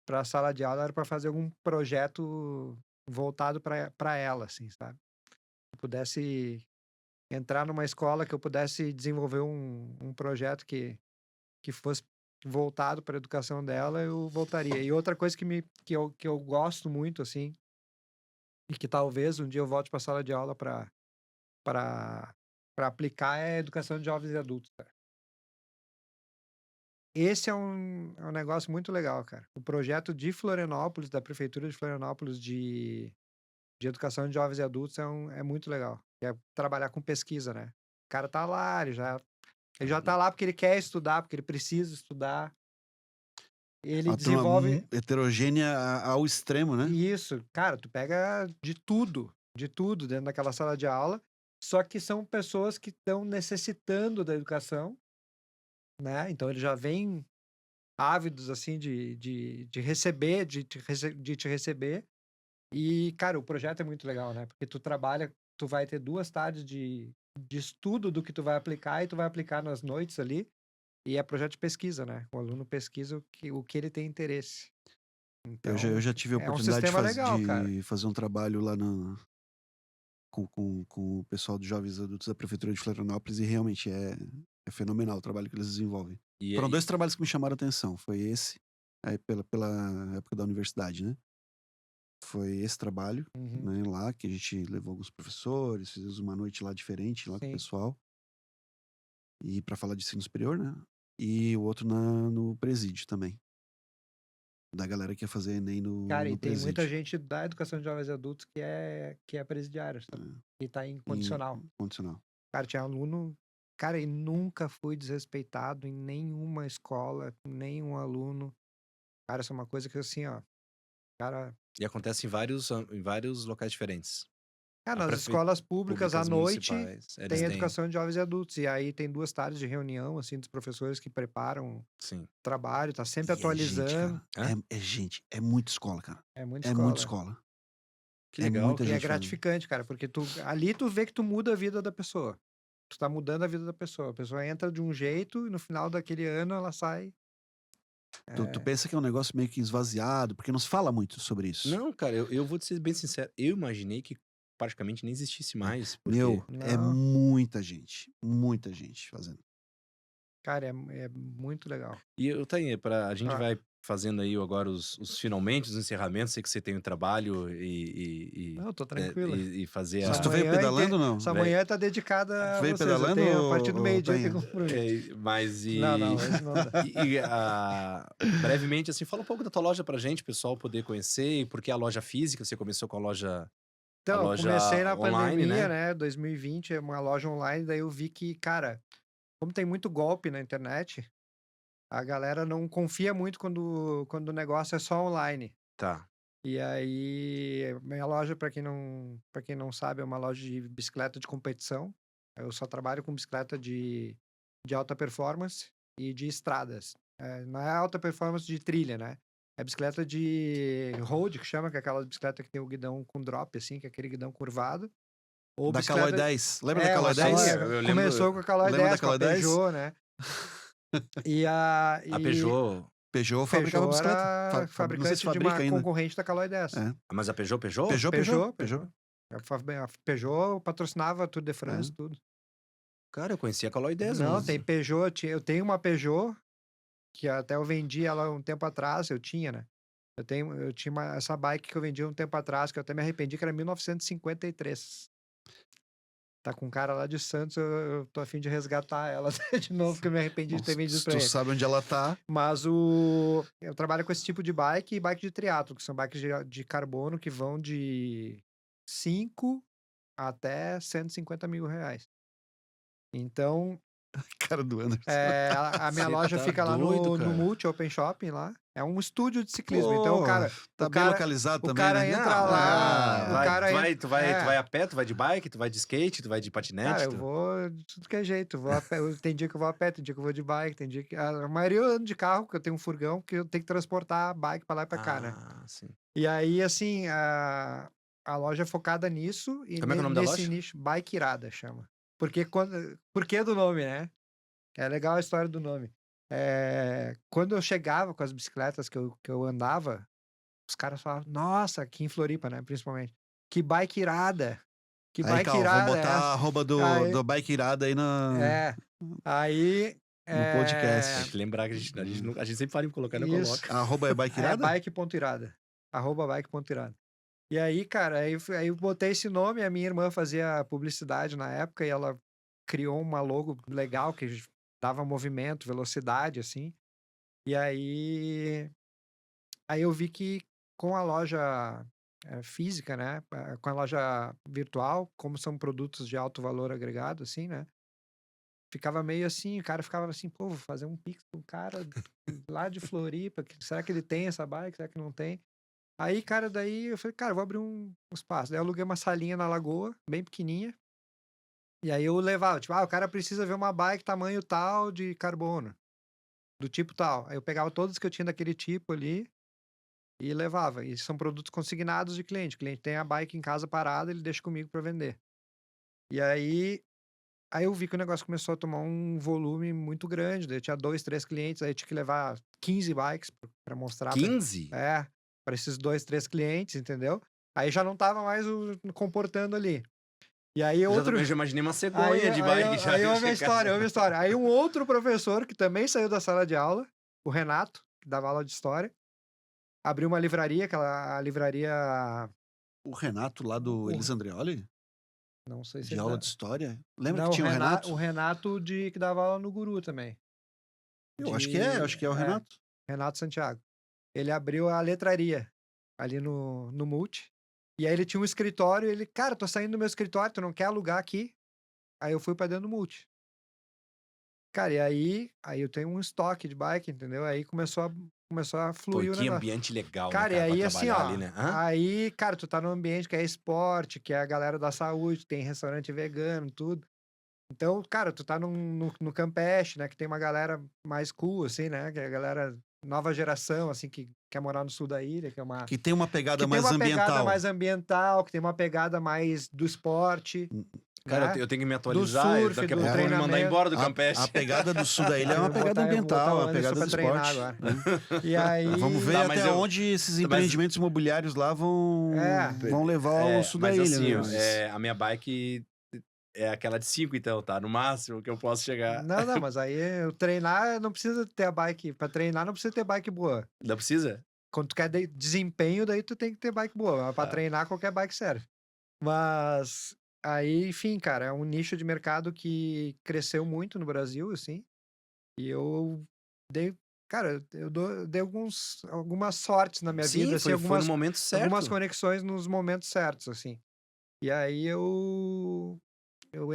a sala de aula era para fazer algum projeto voltado para ela, assim, sabe? Se eu pudesse entrar numa escola que eu pudesse desenvolver um projeto que fosse voltado para a educação dela, eu voltaria. E outra coisa que eu gosto muito, assim, e que talvez um dia eu volte para a sala de aula para aplicar é a educação de jovens e adultos, cara. Esse é um negócio muito legal, cara. O projeto de Florianópolis, da prefeitura de Florianópolis de educação de jovens e adultos é muito legal. É trabalhar com pesquisa, né? O cara tá lá, ele já tá lá porque ele quer estudar, porque ele precisa estudar. Ele Uma turma desenvolve heterogênea ao extremo, né? isso. Cara, tu pega de tudo dentro daquela sala de aula Só que são pessoas que estão necessitando da educação, né? Então eles já vêm ávidos, assim, de receber, de te receber. E, cara, o projeto é muito legal, né? Porque tu trabalha, tu vai ter 2 tardes de estudo do que tu vai aplicar e tu vai aplicar nas noites ali. E é projeto de pesquisa, né? O aluno pesquisa o que ele tem interesse. Eu Então, já tive a é um oportunidade sistema legal, cara. de fazer um trabalho lá com o pessoal dos jovens adultos da Prefeitura de Florianópolis e realmente é fenomenal o trabalho que eles desenvolvem. E Foram aí, 2 trabalhos que me chamaram a atenção. Foi esse, aí pela época da universidade, né? Foi esse trabalho, Uhum, né, lá, que a gente levou alguns professores, fizemos uma noite lá diferente lá com o sim. pessoal, e para falar de ensino superior, né? E o outro no presídio também. Da galera que ia fazer Enem Cara, e no tem muita presídio. gente da educação de jovens e adultos que é presidiário, sabe? Né, E tá em em condicional. condicional. Cara, tinha aluno. Cara, e nunca fui desrespeitado em nenhuma escola, com nenhum aluno. Cara, isso é uma coisa que assim, ó. Cara, e acontece em vários locais diferentes. A nas escolas públicas à públicas noite municipais, eles tem têm, educação de jovens e adultos. E aí tem 2 tardes de reunião, assim, dos professores que preparam sim. trabalho, tá sempre E é gente, atualizando. cara. Hã? É gente. É muita escola, cara. É muita É muita escola. escola. Que É legal, muita E cara. é gente fazendo. gratificante, cara, porque ali tu vê que tu muda a vida da pessoa. Tu tá mudando a vida da pessoa. A pessoa entra de um jeito e no final daquele ano ela sai. Tu É, pensa que é um negócio meio que esvaziado, porque não se fala muito sobre isso. Não, cara, eu vou te ser bem sincero, eu imaginei que praticamente nem existisse É. mais, porque Meu, é não, muita gente fazendo. cara, é muito legal. e eu tenho a gente Ah, vai fazendo aí agora os finalmente, os encerramentos, sei que você tem o trabalho não, tô né, tranquilo. e fazer Essa Mas tu veio manhã, pedalando ou não? essa vai manhã tá dedicada Tu a veio vocês. Eu pedalando, tenho, a partir do ô meio-dia eu tenho Tainha? compromisso. mas Não, não, hoje não dá. brevemente, assim, fala um pouco da tua loja pra gente, o pessoal poder conhecer, e por que a loja física, você começou com a Então, eu loja comecei na online, pandemia, né? né? 2020, é uma loja online, daí eu vi que, cara, como tem muito golpe na internet, a galera não confia muito quando o negócio é só online. Tá. E aí, minha loja, para quem não sabe, é uma loja de bicicleta de competição. Eu só trabalho com bicicleta de alta performance e de estradas. Não é alta performance de trilha, né? É bicicleta de road, que chama, que é aquela bicicleta que tem o guidão com drop, assim, que é aquele guidão curvado. Ou Da Caloi bicicleta. 10. Lembra da É, Caloi uma Sim, 10? Caloi. eu lembro. Começou com a Caloi Lembra da 10, com a Caloi 10? Peugeot, né? E a. A Peugeot. Peugeot fabricava Peugeot bicicleta. era Não sei se fabricante de fabrica uma ainda. concorrente da Caloi 10. É. Mas a Peugeot? Peugeot. A Peugeot patrocinava a Tour de France, É. tudo. Cara, eu conhecia a Caloi 10, Não, mas. tem Peugeot. Eu tenho uma Peugeot, que até eu vendi ela um tempo atrás, eu tinha, né? Eu tinha essa bike que eu vendi um tempo atrás, que eu até me arrependi, que era 1953. Tá com um cara lá de Santos, eu tô a fim de resgatar ela de novo, porque eu me arrependi Bom, de ter vendido se pra tu ele. sabe onde ela tá, Mas eu trabalho com esse tipo de bike e bike de triatlo, que são bikes de carbono que vão de 5 até 150 mil reais. Então, cara do Anderson. a minha Você loja tá fica lá doido, no cara. Multi Open Shopping lá. É um estúdio de ciclismo. Então, Pô, tá o bem cara, localizado o também, cara né? entra Não, lá, o vai, cara tu vai, entra. tu vai, tu vai a pé, tu vai de bike, tu vai de skate, tu vai de patinete. Cara, eu vou de tudo que é jeito. Eu vou a pé. Tem dia que eu vou a pé, tem dia que eu vou de bike, tem dia que. A maioria eu ando de carro, porque eu tenho um furgão que eu tenho que transportar a bike pra lá e pra cá, né? Ah, sim. E aí, assim, a loja é focada nisso e Como é que é o nome da nesse loja? nicho, Bike Irada chama. Por que do nome, né? É legal a história do nome. Quando eu chegava com as bicicletas que eu andava, os caras falavam, nossa, aqui em Floripa, né, principalmente, que bike irada, que Aí, bike Cal, vamos irada é botar a essa? arroba Aí, do Bike Irada aí é, aí, no Tem podcast. que lembrar que a gente sempre fala em colocar e não isso, coloca. A arroba é Bike Irada? bike.irada, @bike.irada. E aí, cara, aí eu botei esse nome, a minha irmã fazia publicidade na época e ela criou uma logo legal que dava movimento, velocidade, assim. E aí eu vi que com a loja física, né, com a loja virtual, como são produtos de alto valor agregado, assim, né, ficava meio assim, o cara ficava assim, pô, vou fazer um pix pro cara lá de Floripa, será que ele tem essa bike, será que não tem? Aí, cara, daí eu falei, cara, eu vou abrir um espaço. Daí eu aluguei uma salinha na Lagoa, bem pequenininha, E aí eu levava, tipo, o cara precisa ver uma bike tamanho tal de carbono, do tipo tal. Aí eu pegava todos que eu tinha daquele tipo ali e levava. E são produtos consignados de cliente. O cliente tem a bike em casa parada, ele deixa comigo para vender. E aí eu vi que o negócio começou a tomar um volume muito grande. Daí eu tinha 2, 3 clientes, aí eu tinha que levar 15 bikes para mostrar 15? para esses 2, 3 clientes, entendeu? Aí já não tava mais comportando ali. E aí Eu já imaginei uma cegonha de bike já. Aí ouve a chegar. história. Aí um outro professor que também saiu da sala de aula, o Renato, que dava aula de história, abriu uma livraria, a livraria, O Renato lá do o- Elis Andreoli, não sei se de ele aula dá. de história. Lembra Não, que tinha o Renato? o Renato que dava aula no Guru também. Eu acho que é o Renato. Renato Santiago. Ele abriu a letraria ali no Multi. E aí ele tinha um escritório, ele, cara, tô saindo do meu escritório, tu não quer alugar aqui? Aí eu fui pra dentro do Multi. Cara, e aí eu tenho um estoque de bike, entendeu? Aí começou a Pô, fluir o que negócio. ambiente legal, Cara, né, e cara, pra aí assim, trabalhar ó, ali, né? Hã? aí, cara, tu tá num ambiente que é esporte, que é a galera da saúde, tem restaurante vegano, tudo. Então, cara, tu tá no Campeche, né, que tem uma galera mais cool, assim, né, que é a galera nova geração, assim, que quer morar no sul da ilha, que é uma... Que tem uma pegada Que tem mais uma pegada ambiental. mais ambiental, que tem uma pegada mais do esporte, Cara, né? eu tenho que me Do atualizar. surf, Daqui a do pouco vão me mandar treinamento. embora do Campeche. A pegada do sul da ilha é uma Eu vou pegada botar o ambiental, é uma Anderson pegada do pra treinar esporte. agora. Né? E aí... Vamos ver Tá, mas até eu- onde esses mas- empreendimentos imobiliários lá vão levar o sul da mas ilha. assim, né? ó, a minha bike é aquela de 5, então, tá? No máximo que eu posso chegar. Não, mas aí eu treinar não precisa ter a bike. Pra treinar não precisa ter bike boa. Não precisa? Quando tu quer desempenho, daí tu tem que ter bike boa. Mas pra Ah. treinar, qualquer bike serve. Mas aí, enfim, cara, é um nicho de mercado que cresceu muito no Brasil, assim. E eu dei, cara, dei algumas sortes na minha Sim, vida, assim, foi no algumas momento certo. conexões nos momentos certos, assim. E aí eu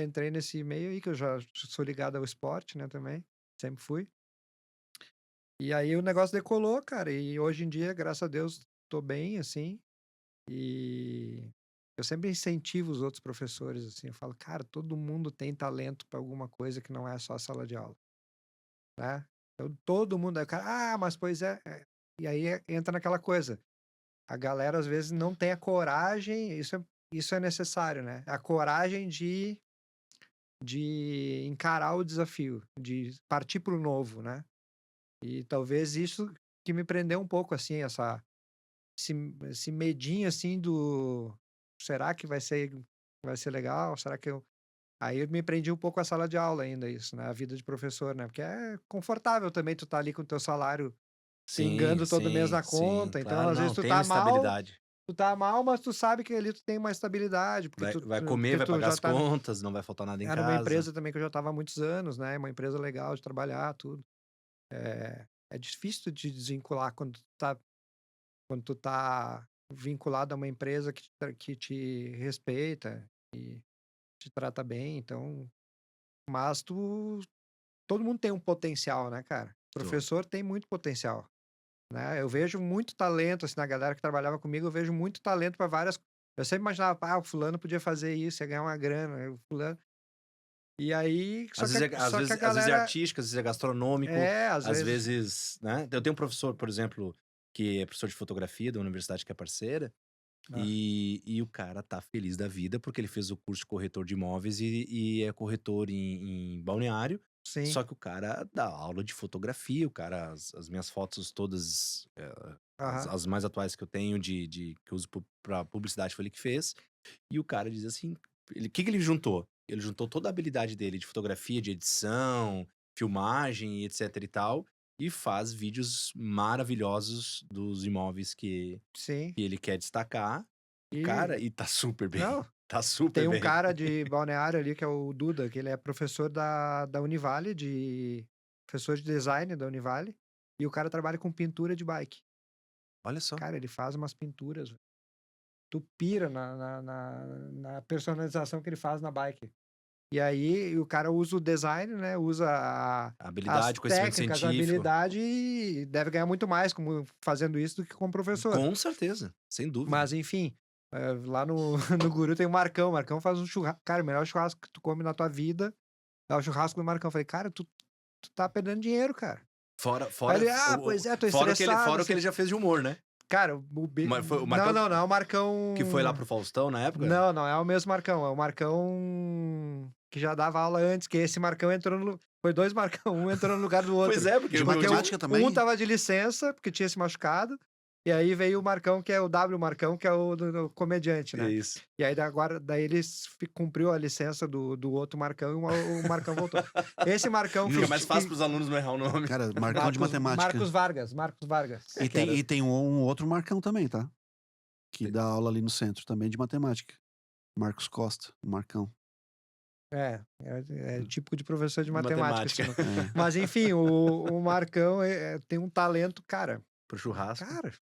entrei nesse meio aí, que eu já sou ligado ao esporte, né, também. Sempre fui. E aí o negócio decolou, cara. E hoje em dia, graças a Deus, tô bem, assim. E eu sempre incentivo os outros professores, assim. Eu falo, cara, todo mundo tem talento para alguma coisa que não é só a sala de aula, né? Então, todo mundo. Aí o cara, mas pois é. E aí entra naquela coisa. A galera, às vezes, não tem a coragem. Isso é necessário, né? A coragem de encarar o desafio, de partir para o novo, né? E talvez isso que me prendeu um pouco, assim, esse medinho, assim, do será que vai ser legal? Será que eu... Aí eu me prendi um pouco a sala de aula ainda, isso, né? A vida de professor, né? Porque é confortável também tu tá ali com o teu salário Sim, pingando todo mês na sim, conta. Então, claro, às vezes não, tem uma estabilidade. tu tá mal, mas tu sabe que ali tu tem uma estabilidade, porque Vai comer, porque vai tu pagar já as tá... contas, não vai faltar nada em Era uma casa. empresa também que eu já estava há muitos anos, né? Uma empresa legal de trabalhar, tudo. É difícil de desvincular quando tu tá vinculado a uma empresa que te respeita e te trata bem, então... Mas todo mundo tem um potencial, né, cara? Professor tem muito potencial, né? Eu vejo muito talento, assim, na galera que trabalhava comigo, eu vejo muito talento para várias... Eu sempre imaginava, o fulano podia fazer isso, ia ganhar uma grana, o fulano... E aí, Às vezes é a às vezes é galera... artístico, às vezes é gastronômico, Às às vezes... vezes, né? Eu tenho um professor, por exemplo, que é professor de fotografia da universidade que é parceira, Ah, e o cara tá feliz da vida porque ele fez o curso de corretor de imóveis e é corretor em Balneário. sim. Só que o cara dá aula de fotografia, o cara, as minhas fotos todas, Aham. as mais atuais que eu tenho que eu uso pra publicidade foi ele que fez. E o cara diz assim, o que ele juntou? Ele juntou toda a habilidade dele de fotografia, de edição, filmagem, etc e tal, e faz vídeos maravilhosos dos imóveis Sim. que ele quer destacar. E, E... cara, e tá super bem. Não, Tá super tem um bem. cara de Balneário ali, que é o Duda, que ele é professor da Univale, professor de design da Univale, e o cara trabalha com pintura de bike. Olha só. Cara, ele faz umas pinturas, velho. Tu pira na personalização que ele faz na bike. E aí o cara usa o design, né? Usa as Habilidade, conhecimento técnicas, a científico. habilidade, e deve ganhar muito mais fazendo isso do que como professor. Com certeza, sem dúvida. Mas, enfim, Lá no, no Guru tem o Marcão. O Marcão faz um churrasco. Cara, o melhor churrasco que tu come na tua vida é o churrasco do Marcão. Eu falei, cara, tu tá perdendo dinheiro, cara. Fora, Aí fora, ele, pois é, tô fora o que ele, estressado. fora o que ele já fez de humor, né? Cara, Mas foi o não, Marcão não é o Marcão. que foi lá pro Faustão na época? Não é o mesmo Marcão. É o Marcão que já dava aula antes, que esse Marcão entrou no. Foi 2 Marcão, um entrou no lugar do outro. Pois é, porque De Porque matemática também? um tava de licença, porque tinha se machucado. E aí veio o Marcão, que é o W Marcão, que é o do comediante, É né? isso. E aí daí ele cumpriu a licença do outro Marcão e o Marcão voltou. Esse Marcão Fica mais fácil pros alunos não errar o nome. Cara, Marcão de matemática. Marcos Vargas. E tem um outro Marcão também, tá? Que dá aula ali no centro, também de matemática. Marcos Costa, o Marcão. É típico de professor de matemática. Matemática. esse Mas enfim, o Marcão tem um talento, cara. Pro churrasco. Cara,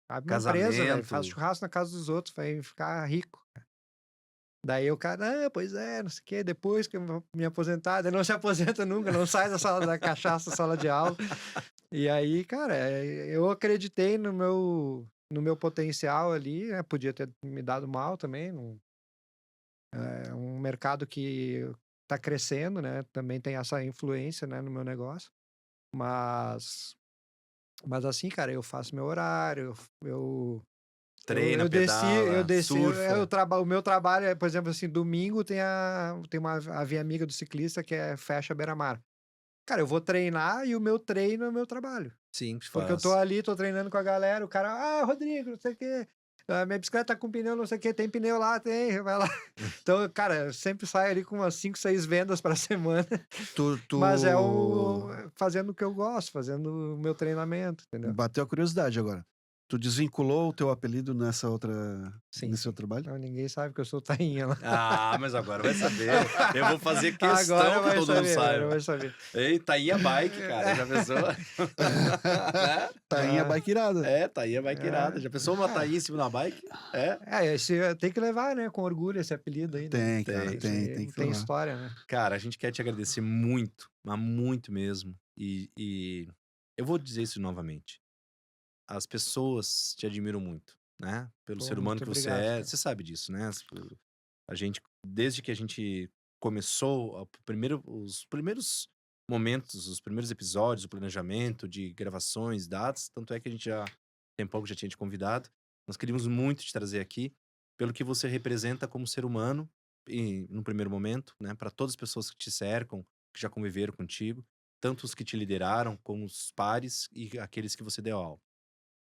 abre uma empresa, velho, Casamento. faz churrasco na casa dos outros, vai ficar rico. Daí o cara, pois é, não sei o quê, depois que eu vou me aposentar, daí não se aposenta nunca, não sai da sala da cachaça, sala de aula. E aí, cara, eu acreditei no meu potencial ali, né? Podia ter me dado mal também. É um mercado que tá crescendo, né? Também tem essa influência, né, no meu negócio. Mas assim, cara, eu faço meu horário, eu Treina, eu desci, pedala, surfa. o meu trabalho é, por exemplo, assim, domingo tem a Via Amiga do Ciclista que fecha a beira-mar. Cara, eu vou treinar e o meu treino é o meu trabalho. Sim, Porque eu tô faz. ali, tô treinando com a galera, o cara, Rodrigo, não sei o quê. Minha bicicleta tá com pneu, não sei o quê, tem pneu lá, tem, vai lá. Então, cara, eu sempre saio ali com umas 5, 6 vendas pra semana. Mas é fazendo o que eu gosto, fazendo o meu treinamento, entendeu? Bateu a curiosidade agora. Tu desvinculou o teu apelido nesse outro Sim. trabalho? Não, ninguém sabe que eu sou tainha lá. Mas agora vai saber. Eu vou fazer questão Agora que todo mundo agora saiba. vai saber. Ei, Tainha Bike, cara. Já pensou? Tainha bike irada. Tainha Bike irada. Já pensou uma Tainha em cima da bike? Tem que levar, né, com orgulho esse apelido aí, né? Tem, cara, tem que Tem levar. história, né? Cara, a gente quer te agradecer muito, mas muito mesmo. E eu vou dizer isso novamente. As pessoas te admiram muito, né? Pelo Pô, ser humano muito que você obrigado, é. cara. Você sabe disso, né? A gente, desde que a gente começou, os primeiros momentos, os primeiros episódios, o planejamento de gravações, datas, tanto é que a gente tem pouco já tinha te convidado. Nós queríamos muito te trazer aqui, pelo que você representa como ser humano, e no primeiro momento, né? Para todas as pessoas que te cercam, que já conviveram contigo, tanto os que te lideraram, como os pares e aqueles que você deu aula.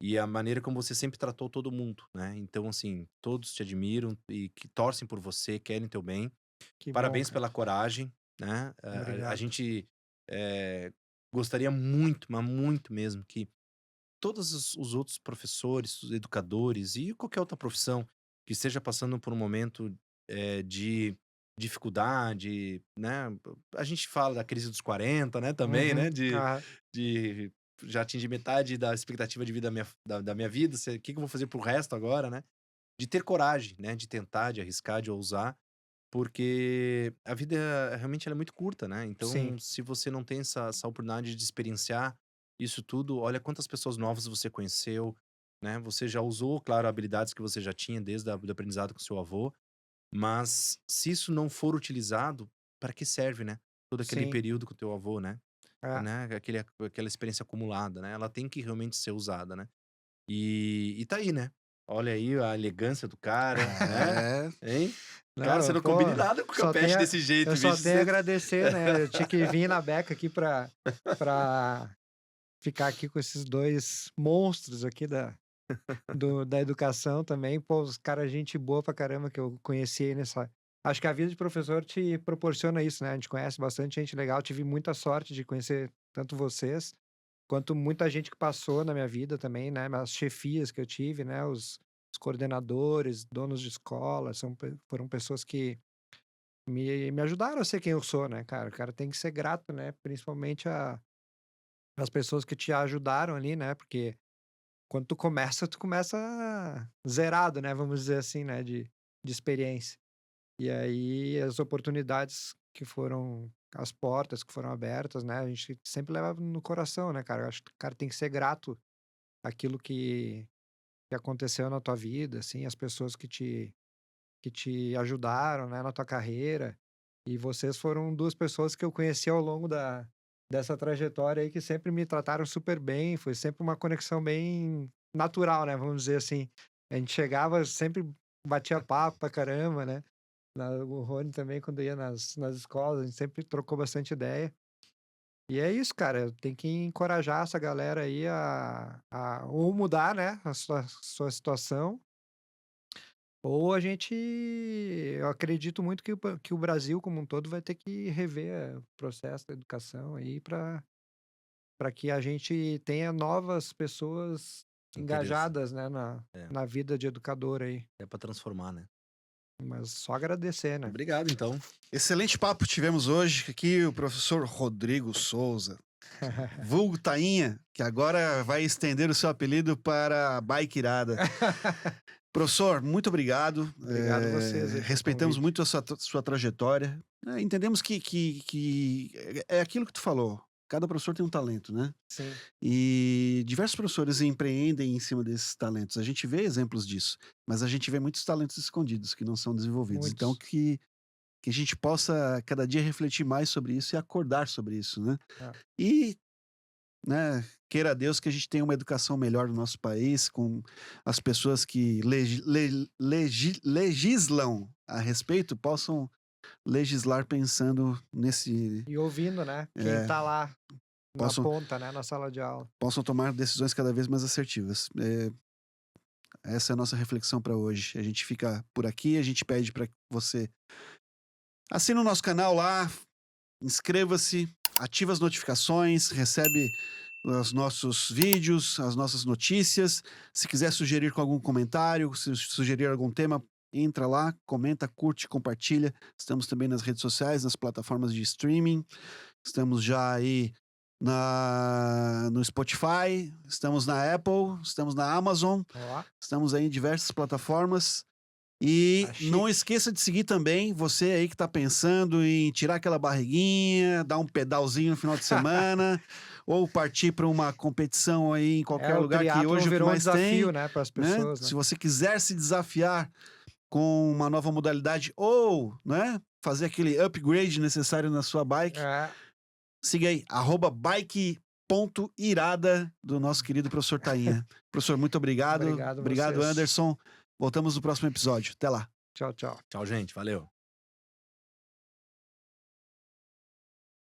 E a maneira como você sempre tratou todo mundo, né? Então, assim, todos te admiram e que torcem por você, querem teu bem. Que bom, Parabéns cara. pela coragem, né? A Obrigado. gente gostaria muito, mas muito mesmo, que todos os outros professores, os educadores e qualquer outra profissão que esteja passando por um momento de dificuldade, né? A gente fala da crise dos 40, né? Também, né? De já atingir metade da expectativa de vida da minha vida, o que eu vou fazer pro resto agora, né? De ter coragem, né? De tentar, de arriscar, de ousar, porque a vida realmente ela é muito curta, né? Então, Sim. se você não tem essa oportunidade de experienciar isso tudo, olha quantas pessoas novas você conheceu, né? Você já usou, claro, habilidades que você já tinha desde do aprendizado com seu avô, mas se isso não for utilizado, para que serve, né? Todo aquele Sim. período com o teu avô, né? É. Né? Aquela experiência acumulada, né? Ela tem que realmente ser usada, né? E tá aí, né? Olha aí a elegância do cara, né? Hein? Cara, você não Pô, combina nada com o Campeche desse jeito, eu bicho. só tenho a agradecer, né? Eu tinha que vir na beca aqui pra ficar aqui com esses 2 monstros aqui da educação também. Pô, os caras gente boa pra caramba que eu conheci aí nessa. Acho que a vida de professor te proporciona isso, né? A gente conhece bastante gente legal. Tive muita sorte de conhecer tanto vocês, quanto muita gente que passou na minha vida também, né? As chefias que eu tive, né? Os coordenadores, donos de escola, foram pessoas que me ajudaram a ser quem eu sou, né, cara? O cara tem que ser grato, né? Principalmente as pessoas que te ajudaram ali, né? Porque quando tu começa zerado, né? Vamos dizer assim, né? De experiência. E aí as oportunidades que foram, as portas que foram abertas, né? A gente sempre leva no coração, né, cara? Eu acho que o cara tem que ser grato àquilo que aconteceu na tua vida, assim, as pessoas que te ajudaram, né, na tua carreira. E vocês foram 2 pessoas que eu conheci ao longo dessa trajetória aí, que sempre me trataram super bem, foi sempre uma conexão bem natural, né, vamos dizer assim. A gente chegava, sempre batia papo pra caramba, né. O Rony também, quando ia nas escolas, a gente sempre trocou bastante ideia. E é isso, cara, tem que encorajar essa galera aí a ou mudar, né, a sua situação, ou a gente eu acredito muito que o Brasil como um todo vai ter que rever o processo da educação aí para que a gente tenha novas pessoas Interesse. engajadas, né, É, na vida de educador aí. é para transformar, né? Mas só agradecer, né. Obrigado, então. Excelente papo tivemos hoje aqui, o professor Rodrigo Souza, vulgo Tainha, que agora vai estender o seu apelido para Bike Irada. Professor, muito obrigado. Obrigado a vocês aí pelo Respeitamos convite. muito a sua trajetória. Entendemos que é aquilo que tu falou. Cada professor tem um talento, né? Sim, E diversos professores empreendem em cima desses talentos. A gente vê exemplos disso, mas a gente vê muitos talentos escondidos que não são desenvolvidos. Então, muitos. que a gente possa cada dia refletir mais sobre isso e acordar sobre isso, né? É. E, né, queira Deus que a gente tenha uma educação melhor no nosso país, com as pessoas que legislam a respeito possam legislar pensando nesse. E ouvindo, né, quem tá lá na Possam, ponta, né, na sala de aula. possam tomar decisões cada vez mais assertivas. Essa é a nossa reflexão para hoje. A gente fica por aqui, a gente pede para que você assine o nosso canal lá, inscreva-se, ative as notificações, recebe os nossos vídeos, as nossas notícias. Se quiser sugerir com algum comentário, se sugerir algum tema, entra lá, comenta, curte, compartilha. Estamos também nas redes sociais, nas plataformas de streaming. Estamos já aí no Spotify, estamos na Apple, estamos na Amazon, Ó, estamos aí em diversas plataformas. E tá chique. não esqueça de seguir também, você aí que tá pensando em tirar aquela barriguinha, dar um pedalzinho no final de semana, ou partir para uma competição aí em qualquer O lugar, que triatlon hoje o que virou um mais desafio, tem, né, para as né? pessoas, né. Se você quiser se desafiar com uma nova modalidade ou, né, fazer aquele upgrade necessário na sua bike, É, siga aí, @bike.irada do nosso querido professor Tainha. Professor, muito obrigado. obrigado Obrigado, vocês. Anderson. Voltamos no próximo episódio. Até lá. Tchau, tchau. Tchau, gente. Valeu.